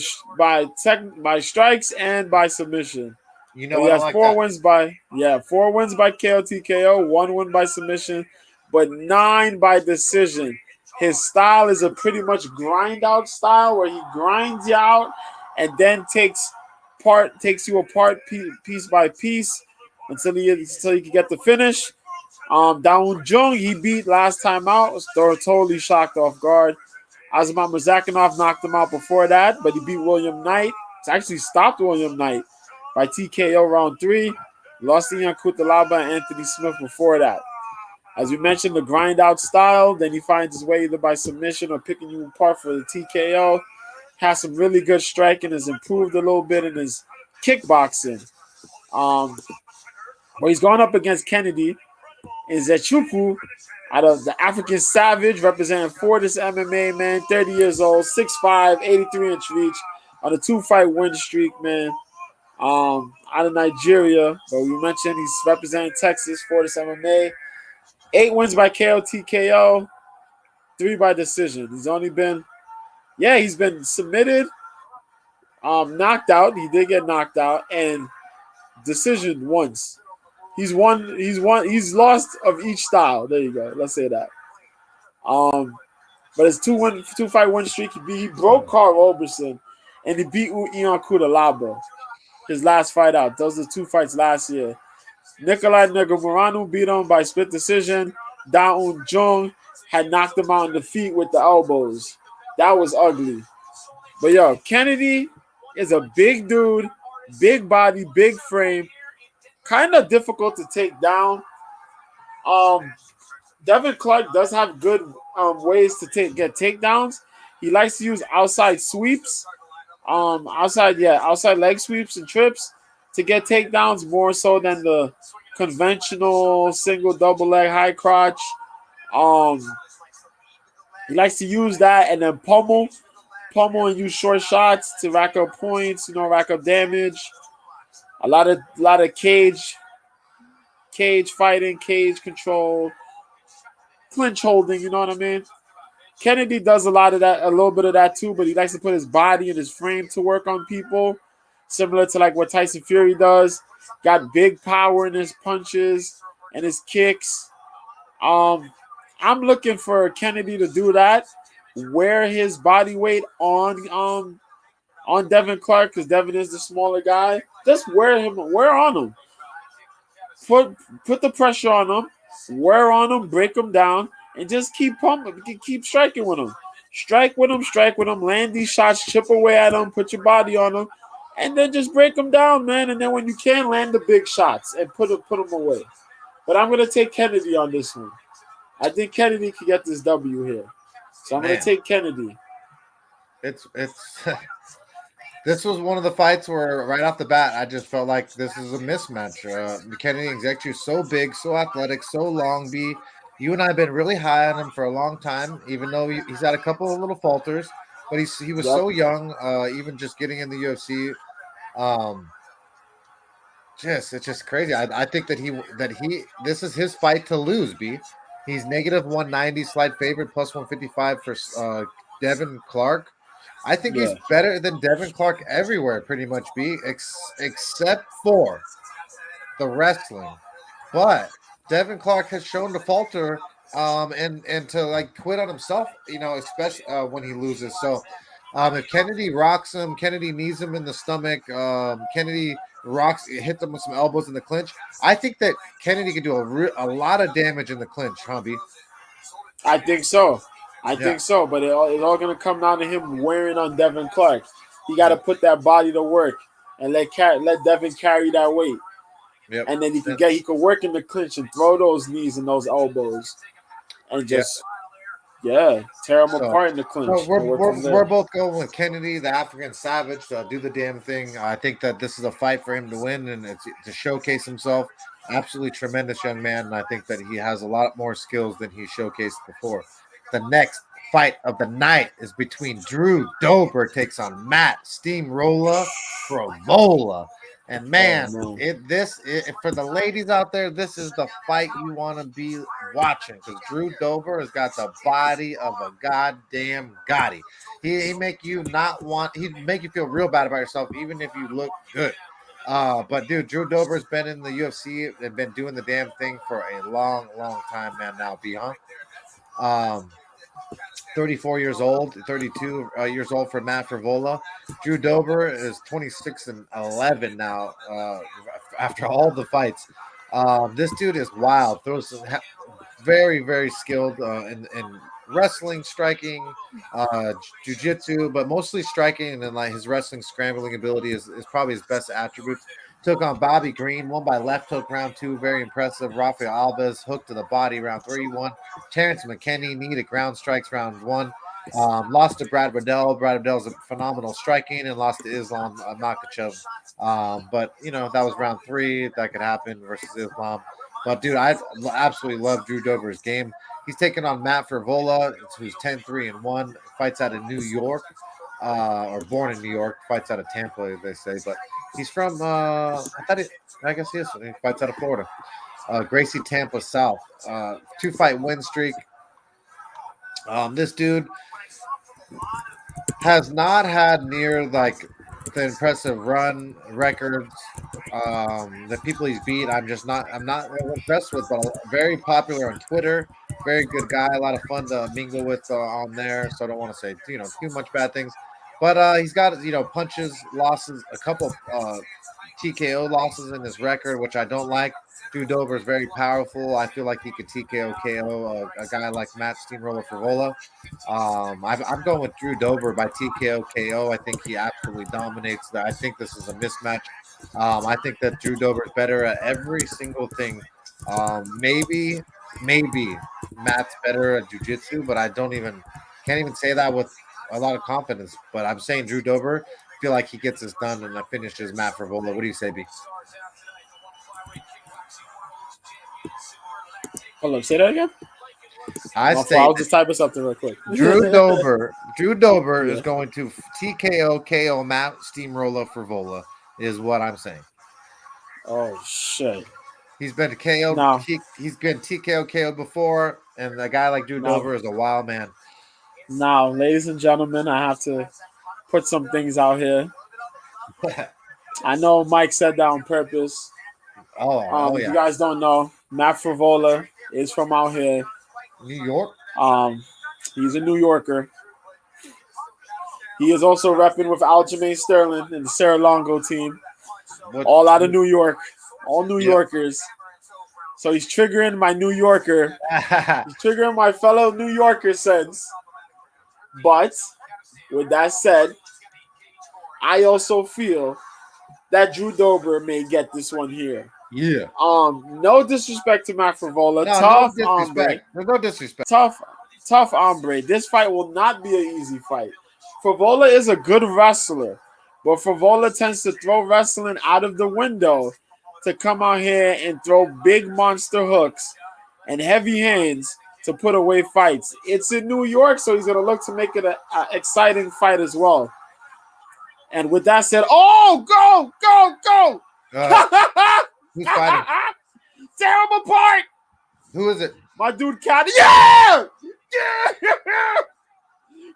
strikes and by submission. You know, he has 4 wins by KO TKO, 1 win by submission, but 9 by decision. His style is a pretty much grind out style where he grinds you out and then takes you apart piece by piece until you can get the finish. Dawoon Jung, he beat last time out. Was totally shocked off guard. Azamat Murzakanov knocked him out before that, but he beat William Knight. It's actually stopped William Knight by TKO round 3. Lost to Ian Kutalaba and Anthony Smith before that. As we mentioned, the grind out style, then he finds his way either by submission or picking you apart for the TKO. Has some really good striking, has improved a little bit in his kickboxing. But he's going up against Kennedy and Cejudo out of the African Savage, representing Fortis MMA, man. 30 years old, 6'5", 83-inch reach on a 2-fight win streak, man. Out of Nigeria, but we mentioned he's representing Texas, Fortis MMA. 8 wins by KO TKO, 3 by decision. He's been submitted, knocked out. He did get knocked out, and decision once. He's lost of each style. There you go. Let's say that. But his 2-fight win streak, he broke Carl Roberson, and he beat Ian Kutalaba. His last fight out. Those are the 2 fights last year. Nikolai Negumereanu beat him by split decision. Dawoon Jung had knocked him out in the feet with the elbows. That was ugly. But yo, Kennedy is a big dude, big body, big frame, kind of difficult to take down. Devin Clark does have good ways to get takedowns. He likes to use outside sweeps, outside leg sweeps and trips to get takedowns more so than the conventional single double leg high crotch. He likes to use that and then pummel and use short shots to rack up points, rack up damage. A lot of cage fighting, cage control, clinch holding, you know what I mean? Kennedy does a little bit of that too, but he likes to put his body and his frame to work on people, similar to like what Tyson Fury does. Got big power in his punches and his kicks. I'm looking for Kennedy to do that, wear his body weight on on Devin Clark because Devin is the smaller guy. Just wear on him. Put the pressure on him, wear on him, break him down, and just keep pumping, keep striking with him. Strike with him, land these shots, chip away at him, put your body on him, and then just break him down, man. And then when you can, land the big shots and put him away. But I'm gonna take Kennedy on this one. I think Kennedy could get this W here, so I'm gonna take Kennedy. It's This was one of the fights where right off the bat, I just felt like this is a mismatch. Kennedy Nzechukwu so big, so athletic, so long. You and I have been really high on him for a long time, even though he's had a couple of little falters, but he was so young, even just getting in the UFC. It's just crazy. I think that this is his fight to lose. He's negative 190, slight favorite, plus 155 for Devin Clark. I think he's better than Devin Clark everywhere, pretty much, except for the wrestling. But Devin Clark has shown to falter and to like quit on himself, especially when he loses. So if Kennedy rocks him, Kennedy knees him in the stomach, Kennedy hits him with some elbows in the clinch. I think that Kennedy can do a lot of damage in the clinch, B? I think so. Think so, but it's all going to come down to him wearing on Devin Clark. He got to put that body to work and let Devin carry that weight. Yep. And then he could work in the clinch and throw those knees and those elbows and just tear him apart in the clinch. So we're both going with Kennedy, the African Savage, to do the damn thing. I think that this is a fight for him to win and it's to showcase himself. Absolutely tremendous young man, and I think that he has a lot more skills than he showcased before. The next fight of the night is between Drew Dober takes on Matt Steamroller Frivola. And man, for the ladies out there, this is the fight you want to be watching because Drew Dober has got the body of a goddamn Gotti. He make you he'd make you feel real bad about yourself, even if you look good. But dude, Drew Dober's been in the UFC and been doing the damn thing for a long, long time, man. Now, 34 years old, 32 years old for Matt Frivola. Drew Dober is 26-11 now after all the fights. This dude is wild. Throws some very, very skilled in wrestling, striking, jiu-jitsu, but mostly striking, and then like his wrestling scrambling ability is probably his best attributes. Took on Bobby Green, won by left hook round 2, very impressive. Rafael Alves, hook to the body round 3, won. Terrence McKinney, knee to ground strikes round 1. Lost to Brad Riddell. Brad Riddell's a phenomenal striking and lost to Islam Makhachev. But, that was round 3. That could happen versus Islam. But, dude, I absolutely love Drew Dober's game. He's taking on Matt Frivola, who's 10-3-1, fights out of New York, or born in New York, fights out of Tampa, they say. But he's from, I guess he is. He fights out of Florida. Gracie, Tampa South. 2-fight win streak. This dude has not had near like the impressive run records the people he's beat. I'm not really impressed with, but very popular on Twitter. Very good guy, a lot of fun to mingle with on there. So I don't want to say too much bad things, but he's got punches, losses, a couple TKO losses in his record, which I don't like. Drew Dober is very powerful. I feel like he could TKO KO a guy like Matt Steamroller Frivola. I'm going with Drew Dober by TKO KO. I think he absolutely dominates that. I think this is a mismatch. I think that Drew Dober is better at every single thing. Maybe Matt's better at jiu-jitsu, but can't even say that with a lot of confidence. But I'm saying Drew Dober. Feel like he gets this done and finishes Matt Frivola. What do you say, B? Hold on, say that again. I'll just type something real quick. Drew Dober is going to TKO KO Matt Steamroller Frivola, is what I'm saying. Oh shit. He's been KO. No. He's been TKO KO before, and a guy like Drew Dober is a wild man. Now, ladies and gentlemen, I have to put some things out here. I know Mike said that on purpose. If you guys don't know, Matt Frivola is from out here. New York? He's a New Yorker. He is also repping with Aljamain Sterling and the Sarah Longo team. All out of New York. All New Yorkers. So he's triggering my New Yorker. He's triggering my fellow New Yorker sense. But with that said, I also feel that Drew Dober may get this one here. Yeah. No disrespect to Matt Frevola. No, tough no hombre. There's no disrespect. Tough hombre. This fight will not be an easy fight. Frevola is a good wrestler, but Frevola tends to throw wrestling out of the window to come out here and throw big monster hooks and heavy hands to put away fights. It's in New York, so he's going to look to make it an exciting fight as well. And with that said, go! Who's fighting? Tear him apart! Who is it? My dude, Cat. Yeah!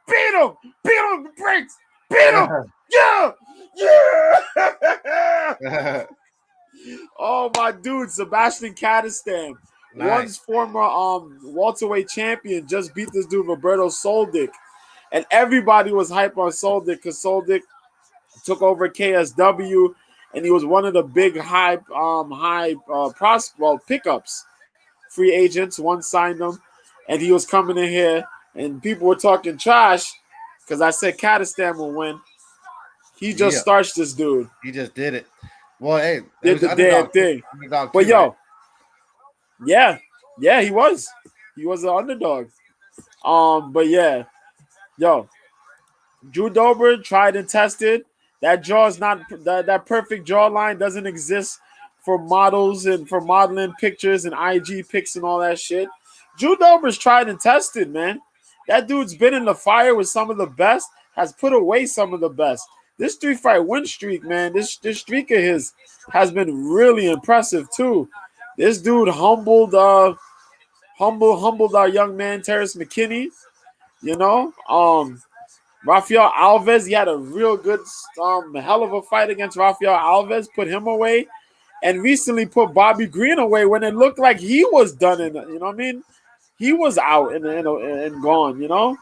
Beat him! The brakes! Beat him! Yeah! Oh, my dude, Sebastian Kadistan. Nice. Once former welterweight champion, just beat this dude, Roberto Soldic. And everybody was hype on Soldic because Soldic took over KSW, and he was one of the big pickups. Free agents, one signed him, and he was coming in here, and people were talking trash because I said Kadistan will win. He just starched this dude. He just did it. Well, hey, did the damn thing. But yo, right? Yeah, he was. He was an underdog. But yeah, yo, Drew Dober tried and tested. That jaw is not that perfect jawline doesn't exist for models and for modeling pictures and IG pics and all that shit. Drew Dober's tried and tested, man. That dude's been in the fire with some of the best, has put away some of the best. This 3-fight win streak, man, this streak of his has been really impressive too. This dude humbled our young man Terrence McKinney. You know, Rafael Alves, he had a real good, hell of a fight against Rafael Alves, put him away, and recently put Bobby Green away when it looked like he was done. You know what I mean? He was out and gone, you know?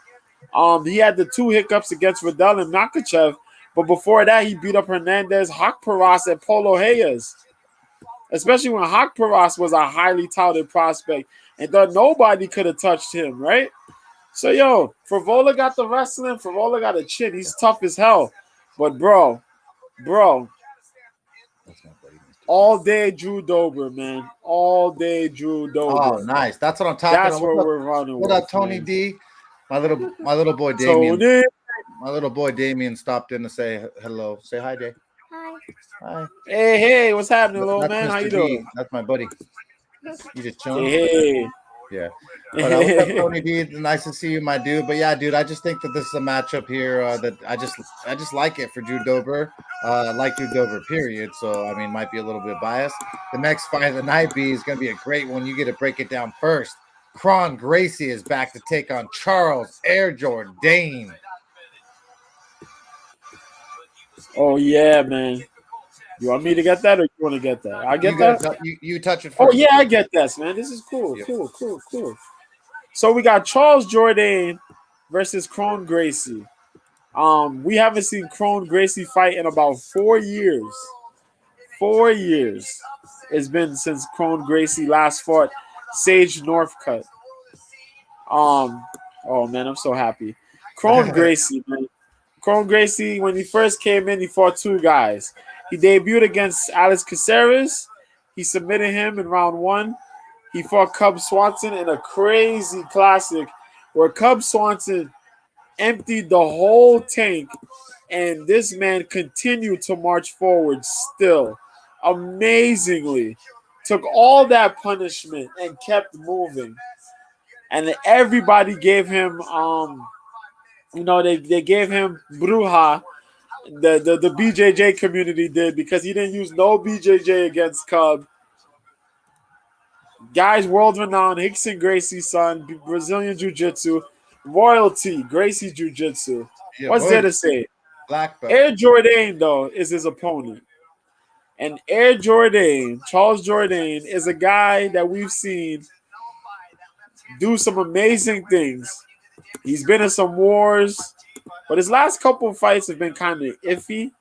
He had the 2 hiccups against Riddell and Makachev, but before that, he beat up Hernandez, Haqparast, and Polo Hayes, especially when Haqparast was a highly touted prospect and thought nobody could have touched him, right? So, yo, Frevola got the wrestling. Frevola got a chin. He's tough as hell. But, bro, all day Drew Dober, man. All day Drew Dober. Oh, nice. That's what I'm talking about. That's what we're running with. What up, Tony man. D? My little boy Damien. Tony. My little boy Damien stopped in to say hello. Say hi, Jay. Hi. Hey, what's happening, little man? Mr. How you doing? That's my buddy. You just chilling? Hey. Yeah. But what's up, Tony D? Nice to see you, my dude. But yeah, dude, I just think that this is a matchup here that I just like it for Drew Dober. Like Drew Dober, period. So I mean, might be a little bit biased. The next fight of the night is going to be a great one. You get to break it down first. Kron Gracie is back to take on Charles Air Jourdain. Oh yeah, man. You want me to get that or you want to get that? I get that. You touch it first. Oh yeah, I get this, man. This is cool. Yep. Cool. So we got Charles Jourdain versus Kron Gracie. We haven't seen Kron Gracie fight in about 4 years. 4 years it's been since Kron Gracie last fought Sage Northcutt. Oh man, I'm so happy. Kron Gracie, man. Kron Gracie, when he first came in, he fought 2 guys. He debuted against Alex Caceres. He submitted him in round 1. He fought Cub Swanson in a crazy classic where Cub Swanson emptied the whole tank, and this man continued to march forward still. Amazingly. Took all that punishment and kept moving. And everybody gave him, they gave him Bruja. The BJJ community did, because he didn't use no BJJ against Cub. Guys, world-renowned, Rickson Gracie's son, Brazilian Jiu-Jitsu, royalty, Gracie Jiu-Jitsu. Yeah, what's there to say? Black belt. Air Jourdain, though, is his opponent. And Air Jourdain, Charles Jourdain, is a guy that we've seen do some amazing things He's been in some wars, but his last couple of fights have been kind of iffy.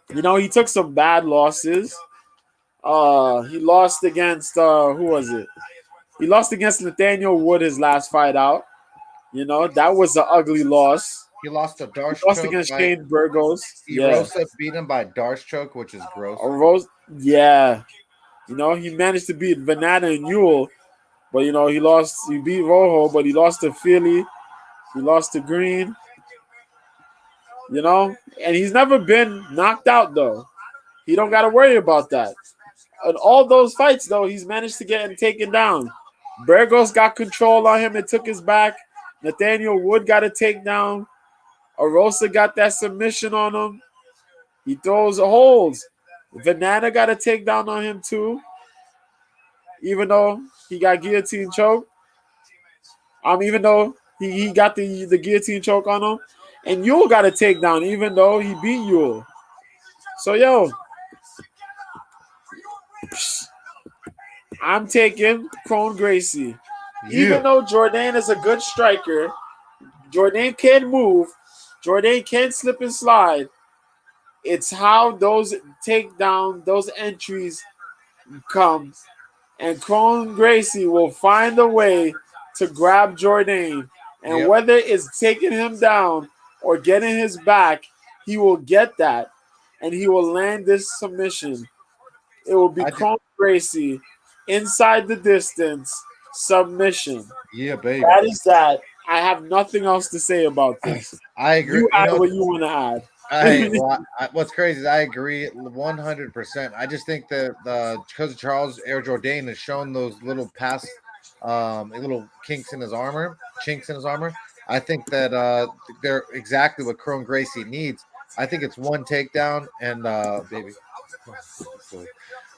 He took some bad losses. He lost against who was it? He lost against Nathaniel Wood his last fight out. That was an ugly loss. He lost a He Darce lost choke against by Shane Burgos. Yeah. Erosa beat him by Darce choke, which is gross. Yeah. He managed to beat Venata and Ewell, but he beat Rojo, but he lost to Philly. He lost to Green. And he's never been knocked out though. He don't got to worry about that. In all those fights though, he's managed to get him taken down. Burgos got control on him and took his back. Nathaniel Wood got a takedown. Erosa got that submission on him. He throws holds. Venata got a takedown on him too. Even though he got guillotine choke. Even though he got the guillotine choke on him. And Ewell got a takedown, even though he beat Ewell. So, I'm taking Kron Gracie. Even though Jourdain is a good striker, Jourdain can move, Jourdain can slip and slide. It's how those takedown, those entries come. And Kron Gracie will find a way to grab Jourdain. And whether it's taking him down or getting his back, he will get that. And he will land this submission. It will be Kron Gracie inside the distance submission. Yeah, baby. That is that. I have nothing else to say about this. I agree. You add what you want to add. What's crazy is I agree 100%. I just think that because Charles Air Jourdain has shown those little little chinks in his armor. I think that they're exactly what Kron Gracie needs. I think it's one takedown and baby.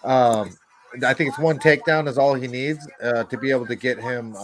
I think it's one takedown is all he needs to be able to get him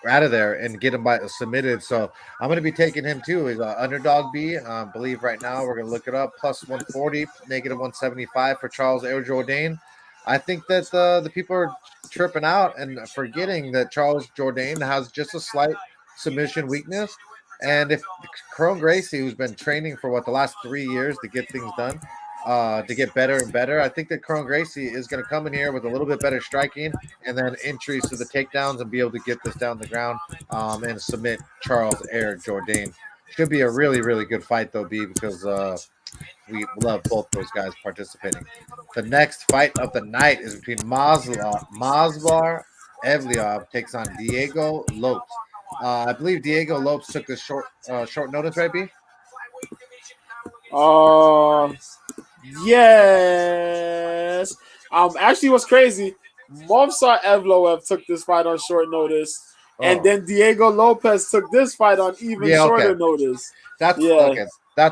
out of there and get him submitted. So I'm going to be taking him too. He's an underdog B. I believe right now we're going to look it up. Plus 140, negative 175 for Charles Air Jourdain. I think that the people are tripping out and forgetting that Charles Jourdain has just a slight submission weakness. And if Kron Gracie, who's been training for the last 3 years to get things done, to get better and better, I think that Kron Gracie is going to come in here with a little bit better striking and then entries to the takedowns and be able to get this down the ground and submit Charles Air Jourdain. Should be a really, really good fight, though, B, because we love both those guys participating. The next fight of the night is between Movsar Evliov takes on Diego Lopes. I believe Diego Lopes took this short notice, right, B? Yes. Actually, what's crazy, Movsar Evloev took this fight on short notice, and then Diego Lopez took this fight on even shorter notice. That's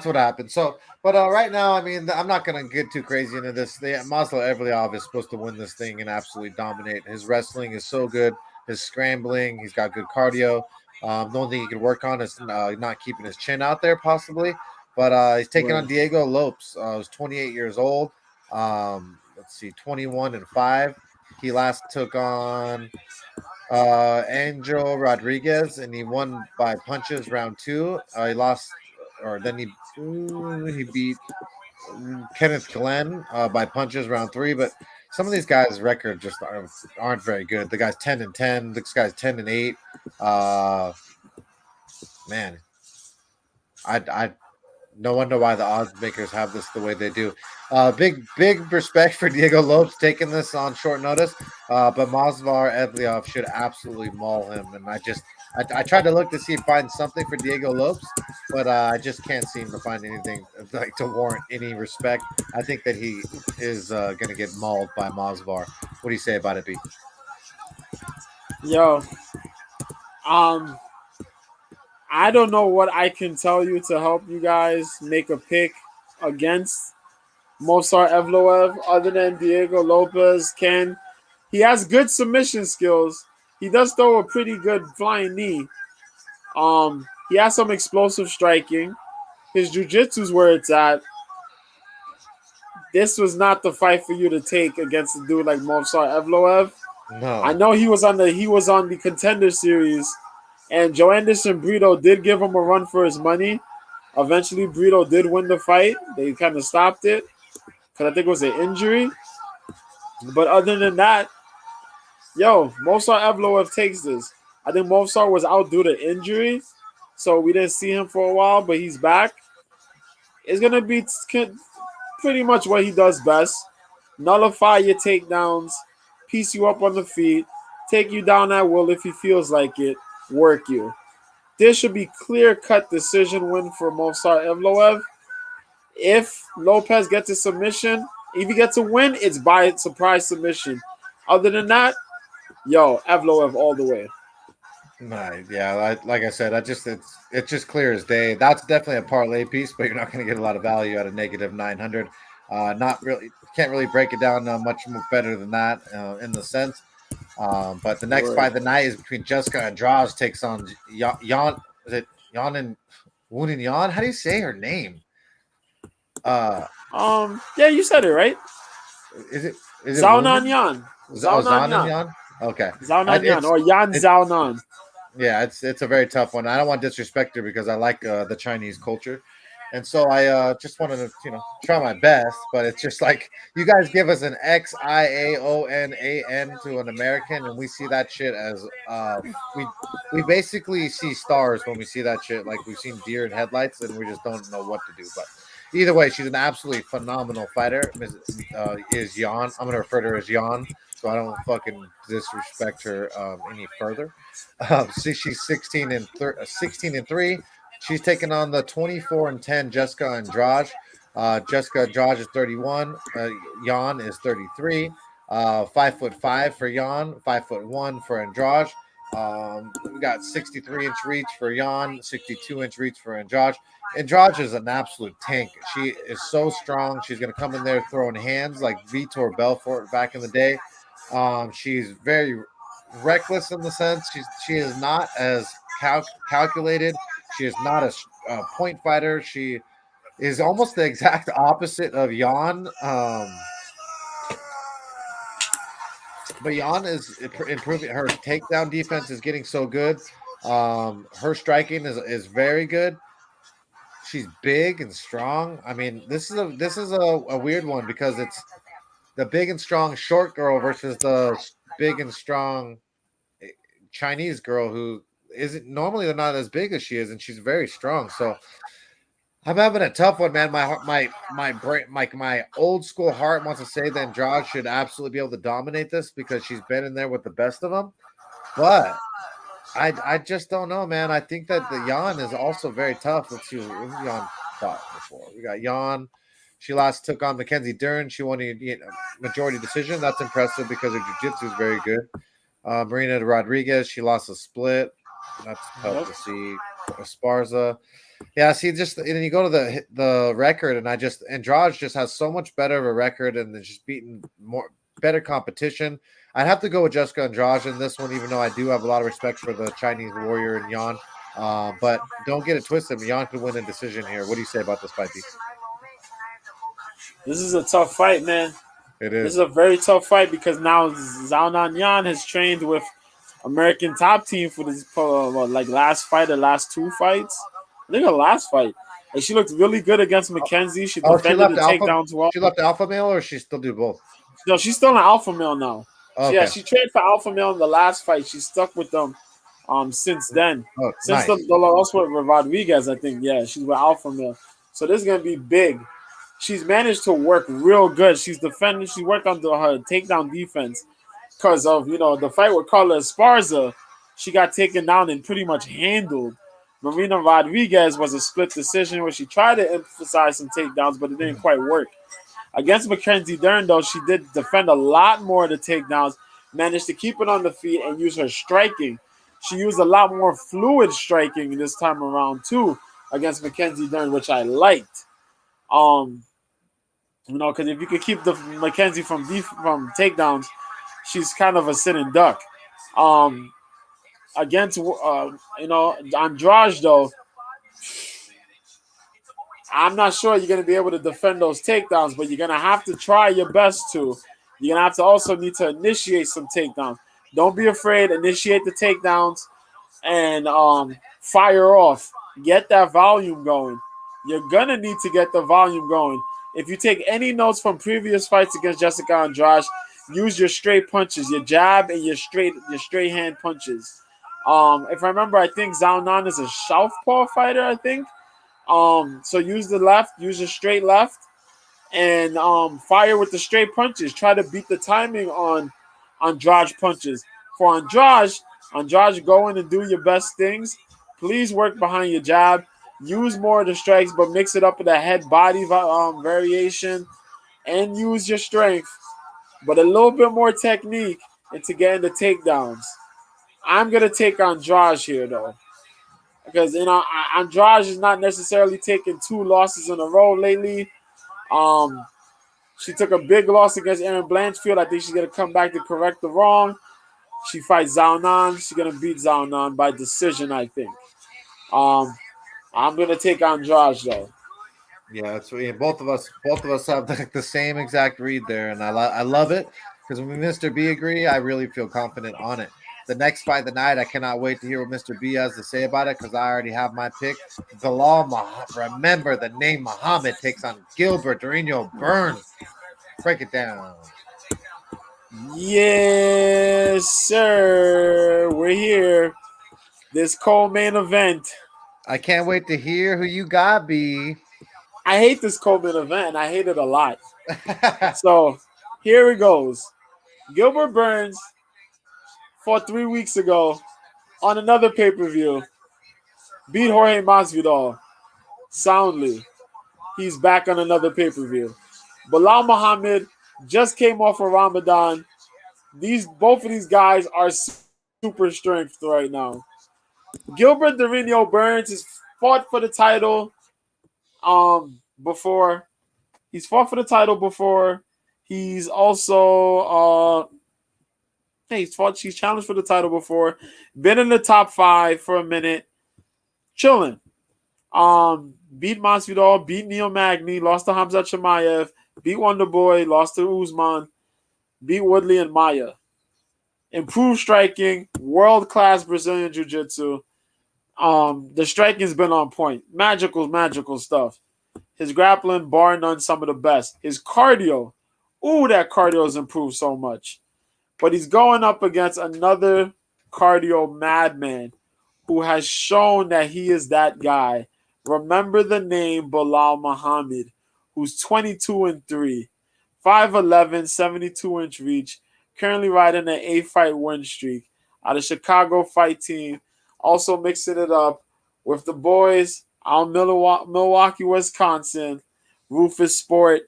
what happened. So, but right now, I mean, I'm not going to get too crazy into this. Movsar Evloev is supposed to win this thing and absolutely dominate. His wrestling is so good. His scrambling, he's got good cardio. The only thing he could work on is not keeping his chin out there, possibly. But he's taking on Diego Lopes. He's 28 years old. Let's see, 21-5. He last took on Angel Rodriguez, and he won by punches round 2. He lost, or then he beat Kenneth Glenn by punches round 3. But some of these guys' records just aren't very good. The guy's 10-10. This guy's 10-8. Man, I no wonder why the odds makers have this the way they do. Big respect for Diego Lopes taking this on short notice. But Movsar Evliov should absolutely maul him. And I tried to look to find something for Diego Lopes, but I just can't seem to find anything like to warrant any respect. I think that he is going to get mauled by Movsar. What do you say about it, B? Yo, I don't know what I can tell you to help you guys make a pick against Movsar Evloev other than Diego Lopez. He has good submission skills. He does throw a pretty good flying knee. He has some explosive striking. His jiu-jitsu's where it's at. This was not the fight for you to take against a dude like Movsar Evloev. I No. know he was on the Contender Series, and Joe Anderson Brito did give him a run for his money. Eventually, Brito did win the fight. They kind of stopped it because I think it was an injury. But other than that, yo, Movsar Evloev takes this. I think Movsar was out due to injury, so we didn't see him for a while, but he's back. It's gonna be pretty much what he does best: nullify your takedowns, piece you up on the feet, take you down at will if he feels like it, work you. This should be clear-cut decision win for Movsar Evloev. If Lopez gets a submission, if he gets a win, it's by surprise submission. Other than that, yo, Evloev all the way. Right. Yeah. Like I said, it's just clear as day. That's definitely a parlay piece, but you're not going to get a lot of value at a negative 900. Not really. Can't really break it down much more better than that in the sense. But the next Word. fight of the night is between Jessica Andrade takes on Jan. Is it Jan and Woon and Jan? How do you say her name? Yeah, you said it right. Is it Zhao Nan Woonan? Yan. Oh, Zhao Nan Zan and Yan. Jan. Okay. Zhao Nan Yan It's or Yan it, Zhao Nan. yeah, it's a very tough one. I don't want to disrespect her because I like the Chinese culture, and so I just wanted to try my best. But it's just like you guys give us an Xiaonan to an American, and we see that shit as we basically see stars when we see that shit. Like we've seen deer in headlights, and we just don't know what to do. But either way, she's an absolutely phenomenal fighter. Is Yan? I'm gonna refer to her as Yan, so I don't fucking disrespect her any further. She's 16 and 3. She's taking on the 24 and 10 Jessica Andrade. Jessica Andrade is 31. Jan is 33. 5'5" for Jan, 5'1" for Andrade. We got 63-inch reach for Jan, 62-inch reach for Andrade. Andrade is an absolute tank. She is so strong. She's going to come in there throwing hands like Vitor Belfort back in the day. She's very reckless in the sense she is not as calculated. She is not a point fighter. She is almost the exact opposite of Jan. But Jan is improving. Her takedown defense is getting so good. Her striking is very good. She's big and strong. I mean, this is a weird one because it's the big and strong short girl versus the big and strong Chinese girl who isn't normally they're not as big as she is, and she's very strong. So I'm having a tough one, man. My brain, my old school heart wants to say that Andrade should absolutely be able to dominate this because she's been in there with the best of them, but I just don't know, man. I think that the Jan is also very tough. Let's see who Jan fought before. We got Jan. She last took on Mackenzie Dern. She won a majority decision. That's impressive because her jiu-jitsu is very good. Marina Rodriguez, she lost a split. That's tough to see. Esparza. Yeah, see, just and then you go to the record, and Andrade just has so much better of a record, and just beating better competition. I'd have to go with Jessica Andrade in this one, even though I do have a lot of respect for the Chinese warrior and Jan. But don't get it twisted. Jan could win a decision here. What do you say about this fight, B? This is a tough fight, man. It This is is. a very tough fight because now Zhao Nan Yan has trained with American Top Team for this last fight, the last two fights. I think her last fight. And she looked really good against Mackenzie. She Oh, she defended left the Alpha. takedowns well. She left Alpha Male, or she still do both? No, she's still an alpha male now. Yeah, Okay. she trained for alpha male in the last fight. She stuck with them since then. Oh, Since nice. the loss with Rodriguez, I think. Yeah, she's with alpha male. So this is gonna be big. She's managed to work real good. She's defending. She worked on her takedown defense because of the fight with Carla Esparza. She got taken down and pretty much handled. Marina Rodriguez was a split decision where she tried to emphasize some takedowns, but it didn't quite work. Against Mackenzie Dern, though, she did defend a lot more of the takedowns, managed to keep it on the feet and use her striking. She used a lot more fluid striking this time around, too, against Mackenzie Dern, which I liked. Because if you could keep the Mackenzie from takedowns, she's kind of a sitting duck. Against Andrade, though, I'm not sure you're going to be able to defend those takedowns, but you're going to have to try your best to. You're going to have to also need to initiate some takedowns. Don't be afraid. Initiate the takedowns and fire off. Get that volume going. You're going to need to get the volume going. If you take any notes from previous fights against Jessica Andrade, use your straight punches, your jab and your straight hand punches. If I remember, I think Zhao Nan is a southpaw fighter, I think. So use the left, use your straight left, and fire with the straight punches. Try to beat the timing on Andrade punches. For Andrade, go in and do your best things. Please work behind your jab. Use more of the strikes, but mix it up with a head-body variation, and use your strength, but a little bit more technique into getting the takedowns. I'm gonna take Andrade here though, because Andrade is not necessarily taking 2 losses in a row lately. She took a big loss against Erin Blanchfield. I think she's gonna come back to correct the wrong. She fights Zhao Nan. She's gonna beat Zhao Nan by decision, I think. I'm gonna take Andrade though. Yeah, that's both of us have the same exact read there, and I love it because when Mr. B agree, I really feel confident on it. The next fight of the night, I cannot wait to hear what Mr. B has to say about it because I already have my pick. Remember the name Muhammad takes on Gilbert Durinho Burns. Break it down. Yes, sir. We're here. This co-main event. I can't wait to hear who you got, B. I hate this co-main event, and I hate it a lot. So here it goes. Gilbert Burns fought 3 weeks ago on another pay-per-view. Beat Jorge Masvidal soundly. He's back on another pay-per-view. Bilal Muhammad just came off of Ramadan. Both of these guys are super strength right now. Gilbert Durinho Burns has fought for the title before. He's fought for the title before. He's also he's challenged for the title before. Been in the top 5 for a minute. Chilling. Beat Masvidal, beat Neil Magny, lost to Hamzat Chimaev, beat Wonderboy, lost to Usman, beat Woodley and Maia. Improved striking, world-class Brazilian Jiu-Jitsu. The striking's been on point. Magical stuff. His grappling, bar none, some of the best. His cardio, that cardio's improved so much. But he's going up against another cardio madman who has shown that he is that guy. Remember the name Bilal Muhammad, who's 22-3, 5'11", 72-inch reach, currently riding an 8-fight win streak out of Chicago Fight Team. Also mixing it up with the boys out Milwaukee, Wisconsin, Rufus Sport,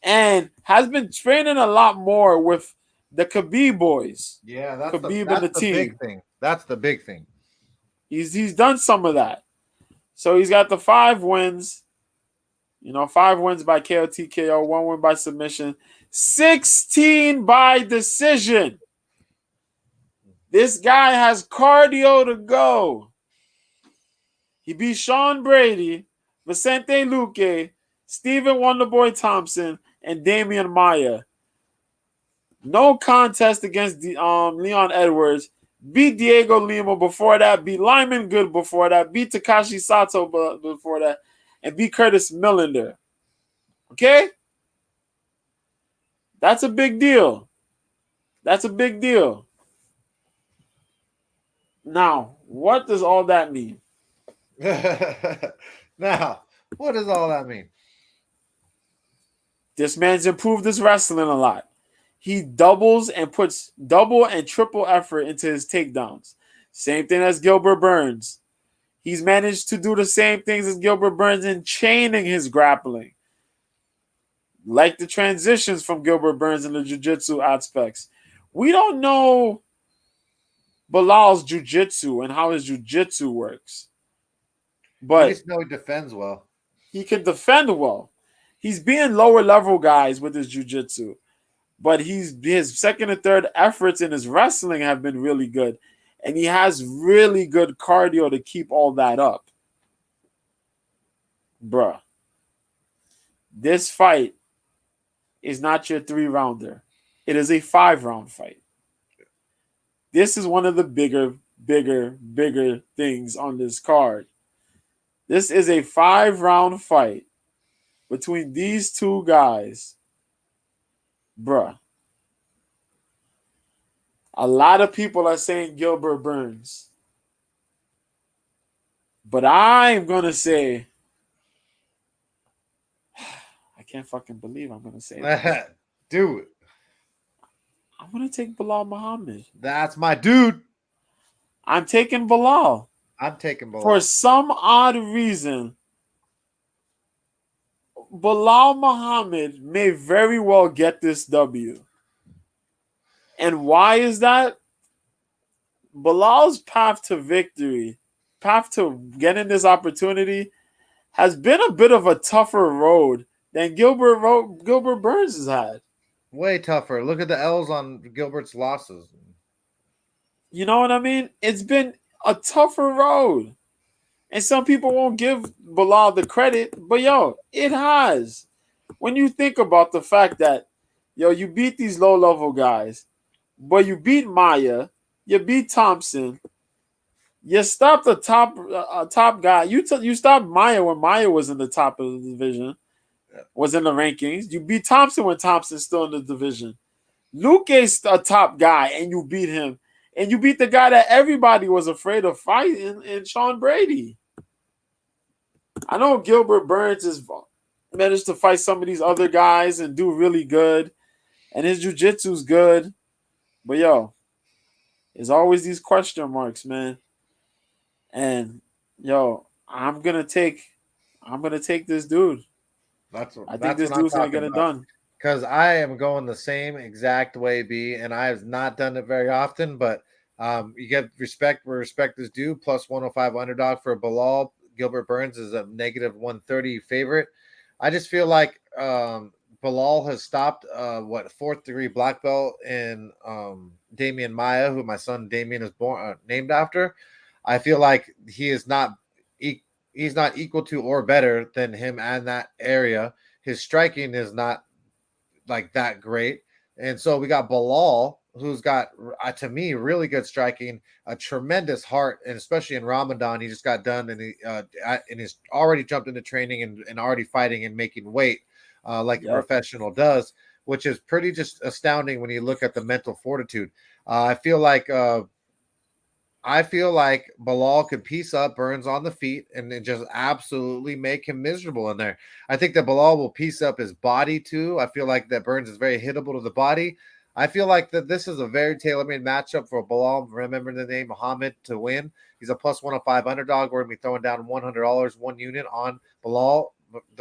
and has been training a lot more with the Khabib boys. Yeah, that's Khabib and the team. Big thing. That's the big thing. He's done some of that. So he's got the 5 wins. 5 wins by KO, TKO, 1 win by submission, 16 by decision. This guy has cardio to go. He beat Sean Brady, Vicente Luque, Stephen Wonderboy Thompson, and Damian Maia. No contest against Leon Edwards. Beat Diego Lima before that. Beat Lyman Good before that. Beat Takashi Sato before that. And beat Curtis Millender. Okay? That's a big deal. Now, what does all that mean? This man's improved his wrestling a lot. He doubles and puts double and triple effort into his takedowns. Same thing as Gilbert Burns. He's managed to do the same things as Gilbert Burns in chaining his grappling. Like the transitions from Gilbert Burns in the jiu-jitsu aspects. We don't know Bilal's jiu-jitsu and how his jiu-jitsu works. But we just know he defends well. He can defend well. He's being lower level guys with his jiu-jitsu. But his second and third efforts in his wrestling have been really good. And he has really good cardio to keep all that up. Bruh. This fight is not your 3-rounder. It is a 5-round fight. This is one of the bigger things on this card. This is a 5-round fight between these two guys. Bruh. A lot of people are saying Gilbert Burns. But I'm going to say, I can't fucking believe I'm going to say this. Do it. I'm going to take Bilal Muhammad. That's my dude. I'm taking Bilal. I'm taking Bilal. For some odd reason, Bilal Muhammad may very well get this W. And why is that? Bilal's path to victory, path to getting this opportunity, has been a bit of a tougher road than Gilbert Burns has had. Way tougher. Look at the L's on Gilbert's losses. You know what I mean? It's been a tougher road. And some people won't give Bilal the credit, but it has. When you think about the fact that, you beat these low-level guys, but you beat Maia, you beat Thompson, you stopped the top guy. You stopped Maia when Maia was in the top of the division, was in the rankings. You beat Thompson when Thompson's still in the division. Luke's a top guy, and you beat him. And you beat the guy that everybody was afraid of fighting in Sean Brady. I know Gilbert Burns has managed to fight some of these other guys and do really good. And his jiu-jitsu's good. But, there's always these question marks, man. And, I'm going to take this dude. I think this dude's going to get it done. Because I am going the same exact way, B, and I have not done it very often, but you get respect where respect is due, plus 105 underdog for Bilal. Gilbert Burns is a negative 130 favorite. I just feel like Bilal has stopped fourth degree black belt in Damian Maia, who my son Damian is named after. I feel like he is not he's not equal to or better than him in that area. His striking is not like that great. And so we got Bilal, who's got, to me, really good striking, a tremendous heart, and especially in Ramadan, he just got done and he's already jumped into training and already fighting and making weight like a professional does, which is pretty just astounding when you look at the mental fortitude. I feel like Bilal could piece up Burns on the feet and just absolutely make him miserable in there. I think that Bilal will piece up his body too. I feel like that Burns is very hittable to the body. I feel like that this is a very tailor-made matchup for Bilal. Remember the name Muhammad to win. He's a plus 105 underdog. We're going to be throwing down $100, one unit on Bilal.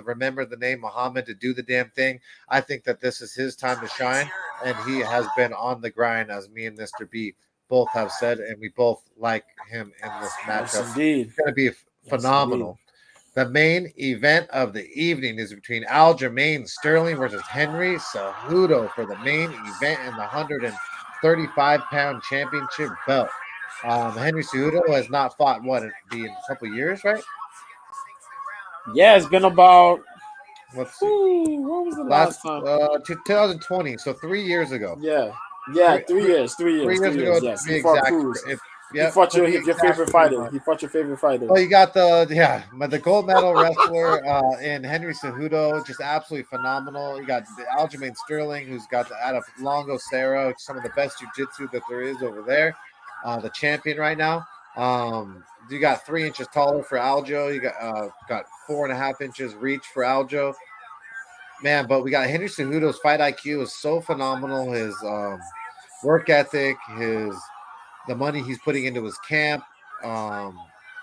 Remember the name Muhammad to do the damn thing. I think that this is his time to shine, and he has been on the grind, as me and Mr. B both have said, and we both like him in this matchup. Yes, indeed. It's going to be phenomenal. The main event of the evening is between Aljamain Sterling versus Henry Cejudo for the main event in the 135-pound championship belt. Henry Cejudo has not fought, in a couple years, right? Yeah, it's been about, let's see. What was the last time? 2020, so 3 years ago. Yeah, 3 years. 3 years ago. Yes, he fought Cruz. He fought your favorite fighter. He fought your favorite fighter. Well, you got the gold medal wrestler in Henry Cejudo, just absolutely phenomenal. You got Aljamain Sterling, who's got out of Longo Serra, some of the best jiu-jitsu that there is over there. The champion right now. You got 3 inches taller for Aljo. You got 4.5 inches reach for Aljo. Man, but we got Henry Cejudo's fight IQ is so phenomenal. His work ethic, the money he's putting into his camp,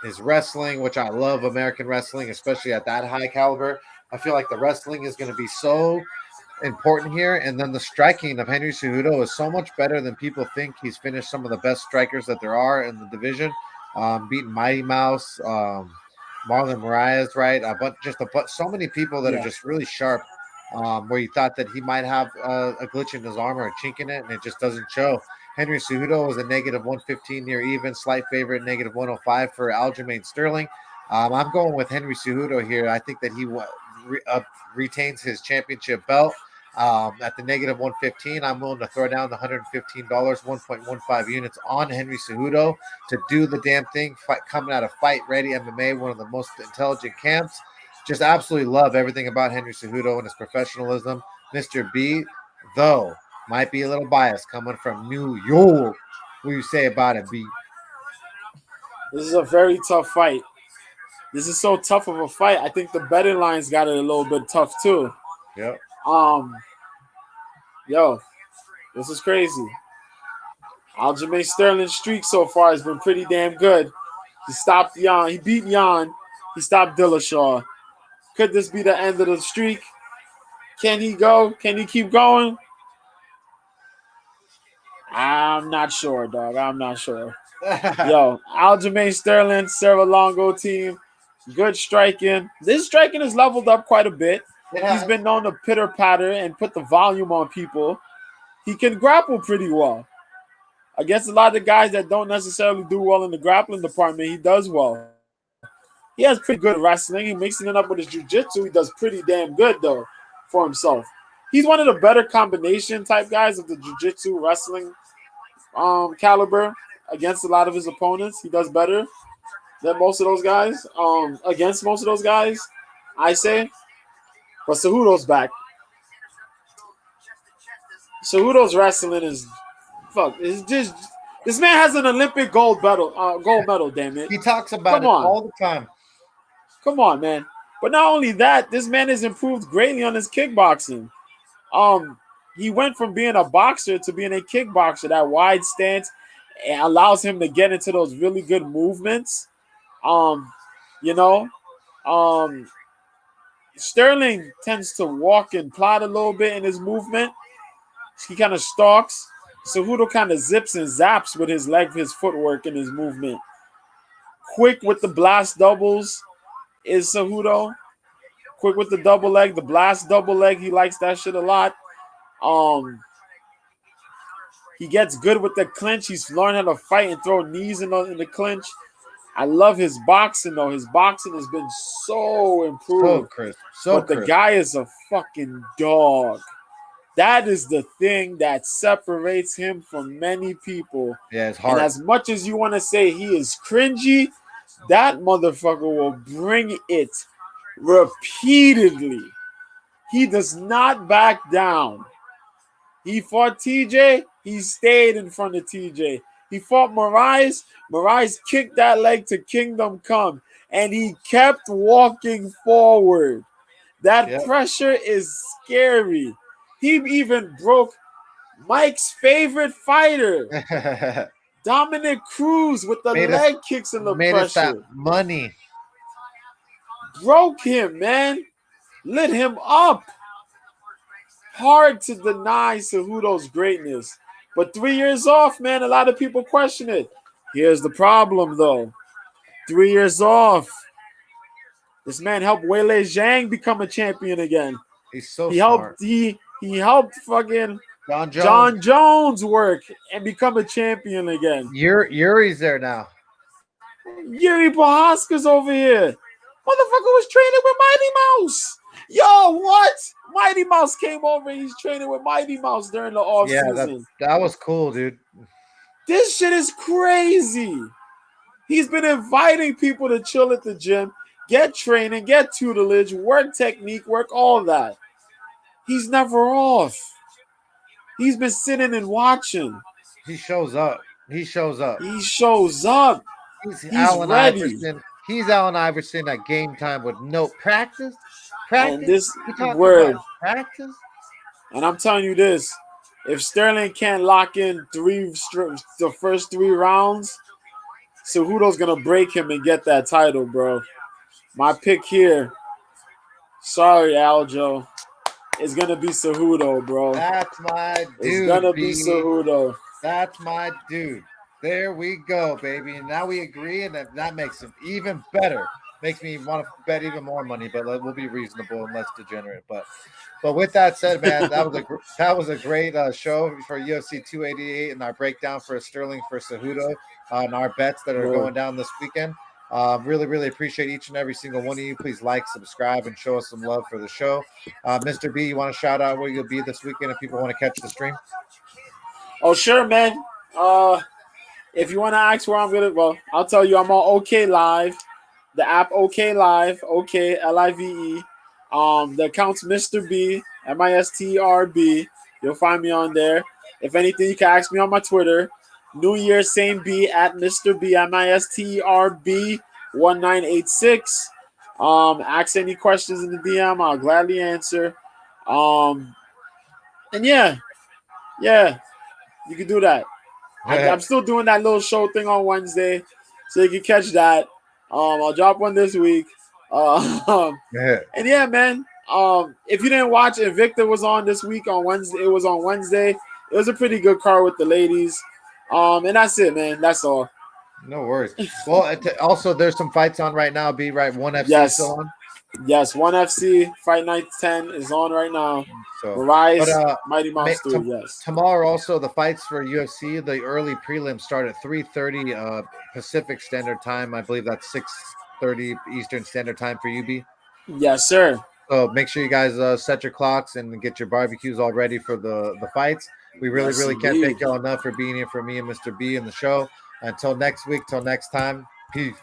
his wrestling, which I love American wrestling, especially at that high caliber. I feel like the wrestling is going to be so important here. And then the striking of Henry Cejudo is so much better than people think. He's finished some of the best strikers that there are in the division, beating Mighty Mouse, Marlon Moraes, right? But so many people that are just really sharp, where you thought that he might have a glitch in his arm or a chink in it, and it just doesn't show. Henry Cejudo was a negative 115 near even, slight favorite, negative 105 for Aljamain Sterling. I'm going with Henry Cejudo here. I think that he retains his championship belt. At the negative 115, I'm willing to throw down the $115, 1.15 units on Henry Cejudo to do the damn thing. Coming out of Fight Ready MMA, one of the most intelligent camps. Just absolutely love everything about Henry Cejudo and his professionalism. Mr. B, though, might be a little biased coming from New York. What do you say about it, B? This is a very tough fight. This is so tough of a fight. I think the betting lines got it a little bit tough too. Yep. Yo, this is crazy. Aljamain Sterling's streak so far has been pretty damn good. He stopped Jan. He beat Jan. He stopped Dillashaw. Could this be the end of the streak? Can he go? Can he keep going? I'm not sure, dog. I'm not sure. Yo, Aljamain Sterling, Serra-Longo team, good striking. This striking has leveled up quite a bit. Yeah. He's been known to pitter-patter and put the volume on people. He can grapple pretty well. Against a lot of the guys that don't necessarily do well in the grappling department, he does well. He has pretty good wrestling. He mixing it up with his jiu-jitsu. He does pretty damn good, though, for himself. He's one of the better combination type guys of the jiu-jitsu wrestling caliber against a lot of his opponents. He does better than most of those guys. Against most of those guys, I say. But Cejudo's back. Cejudo's wrestling is fuck. It's just this man has an Olympic gold medal. Damn it! He talks about it all the time. Come on, man. But not only that, this man has improved greatly on his kickboxing. He went from being a boxer to being a kickboxer. That wide stance allows him to get into those really good movements. Sterling tends to walk and plot a little bit in his movement. He kind of stalks. Cejudo kind of zips and zaps with his leg, his footwork, and his movement. Quick with the blast doubles is Cejudo. Quick with the double leg, the blast double leg. He likes that shit a lot. He gets good with the clinch. He's learned how to fight and throw knees in the clinch. I love his boxing, though. His boxing has been so improved. But the guy is a fucking dog. That is the thing that separates him from many people. Yeah, it's hard. And as much as you want to say he is cringy, that motherfucker will bring it repeatedly. He does not back down. He fought TJ. He stayed in front of TJ. He fought Moraes. Moraes kicked that leg to Kingdom Come, and he kept walking forward. That pressure is scary. He even broke Mike's favorite fighter, Dominic Cruz, with the leg kicks and the pressure. Us that money. Broke him, man. Lit him up. Hard to deny Cejudo's greatness. But 3 years off, man, a lot of people question it. Here's the problem, though. 3 years off. This man helped Weili Zhang become a champion again. He's so smart. He helped fucking John Jones work and become a champion again. Yuri's there now. Yuri Prohaska's over here. Motherfucker was training with Mighty Mouse. Yo, what? Mighty Mouse came over and he's training with Mighty Mouse during the offseason. Yeah, that was cool, dude. This shit is crazy. He's been inviting people to chill at the gym, get training, get tutelage, work technique, work all that. He's never off. He's been sitting and watching. He shows up. He's Allen ready. Iverson. He's Allen Iverson at game time with no practice. And this word practice. And I'm telling you this: if Sterling can't lock in the first 3 rounds, Cejudo's gonna break him and get that title, bro. My pick here. Sorry, Aljo. It's gonna be Cejudo, bro. That's my dude. It's gonna be Cejudo. That's my dude. There we go, baby. And now we agree, and that makes him even better. Makes me want to bet even more money, but we'll be reasonable and less degenerate. But with that said, man, that was a great show for UFC 288 and our breakdown for Sterling for Cejudo and our bets that are going down this weekend. Really, really appreciate each and every single one of you. Please like, subscribe, and show us some love for the show. Mr. B, you want to shout out where you'll be this weekend if people want to catch the stream? Oh, sure, man. If you want to ask where I'm gonna, well, I'll tell you. I'm on OK Live, the app OK Live, OK LIVE. The account's Mr. B, MISTRB. You'll find me on there. If anything, you can ask me on my Twitter. New Year, same B at Mr. B, MISTRB 1986. Ask any questions in the DM. I'll gladly answer. And yeah, you can do that. I'm still doing that little show thing on Wednesday, so you can catch that. I'll drop one this week. And yeah, man. If you didn't watch, Invicta was on this week on Wednesday. It was on Wednesday. It was a pretty good card with the ladies. And that's it, man. That's all. No worries. Well, also there's some fights on right now. Be right, ONE FC still on. Yes, ONE FC Fight Night 10 is on right now. So, Rise, Mighty Mouse 3, yes. Tomorrow also the fights for UFC, the early prelims start at 3:30 Pacific Standard Time. I believe that's 6:30 Eastern Standard Time for UB. Yes, sir. So make sure you guys set your clocks and get your barbecues all ready for the fights. We really can't thank y'all enough for being here for me and Mr. B in the show. Until next week, till next time, peace.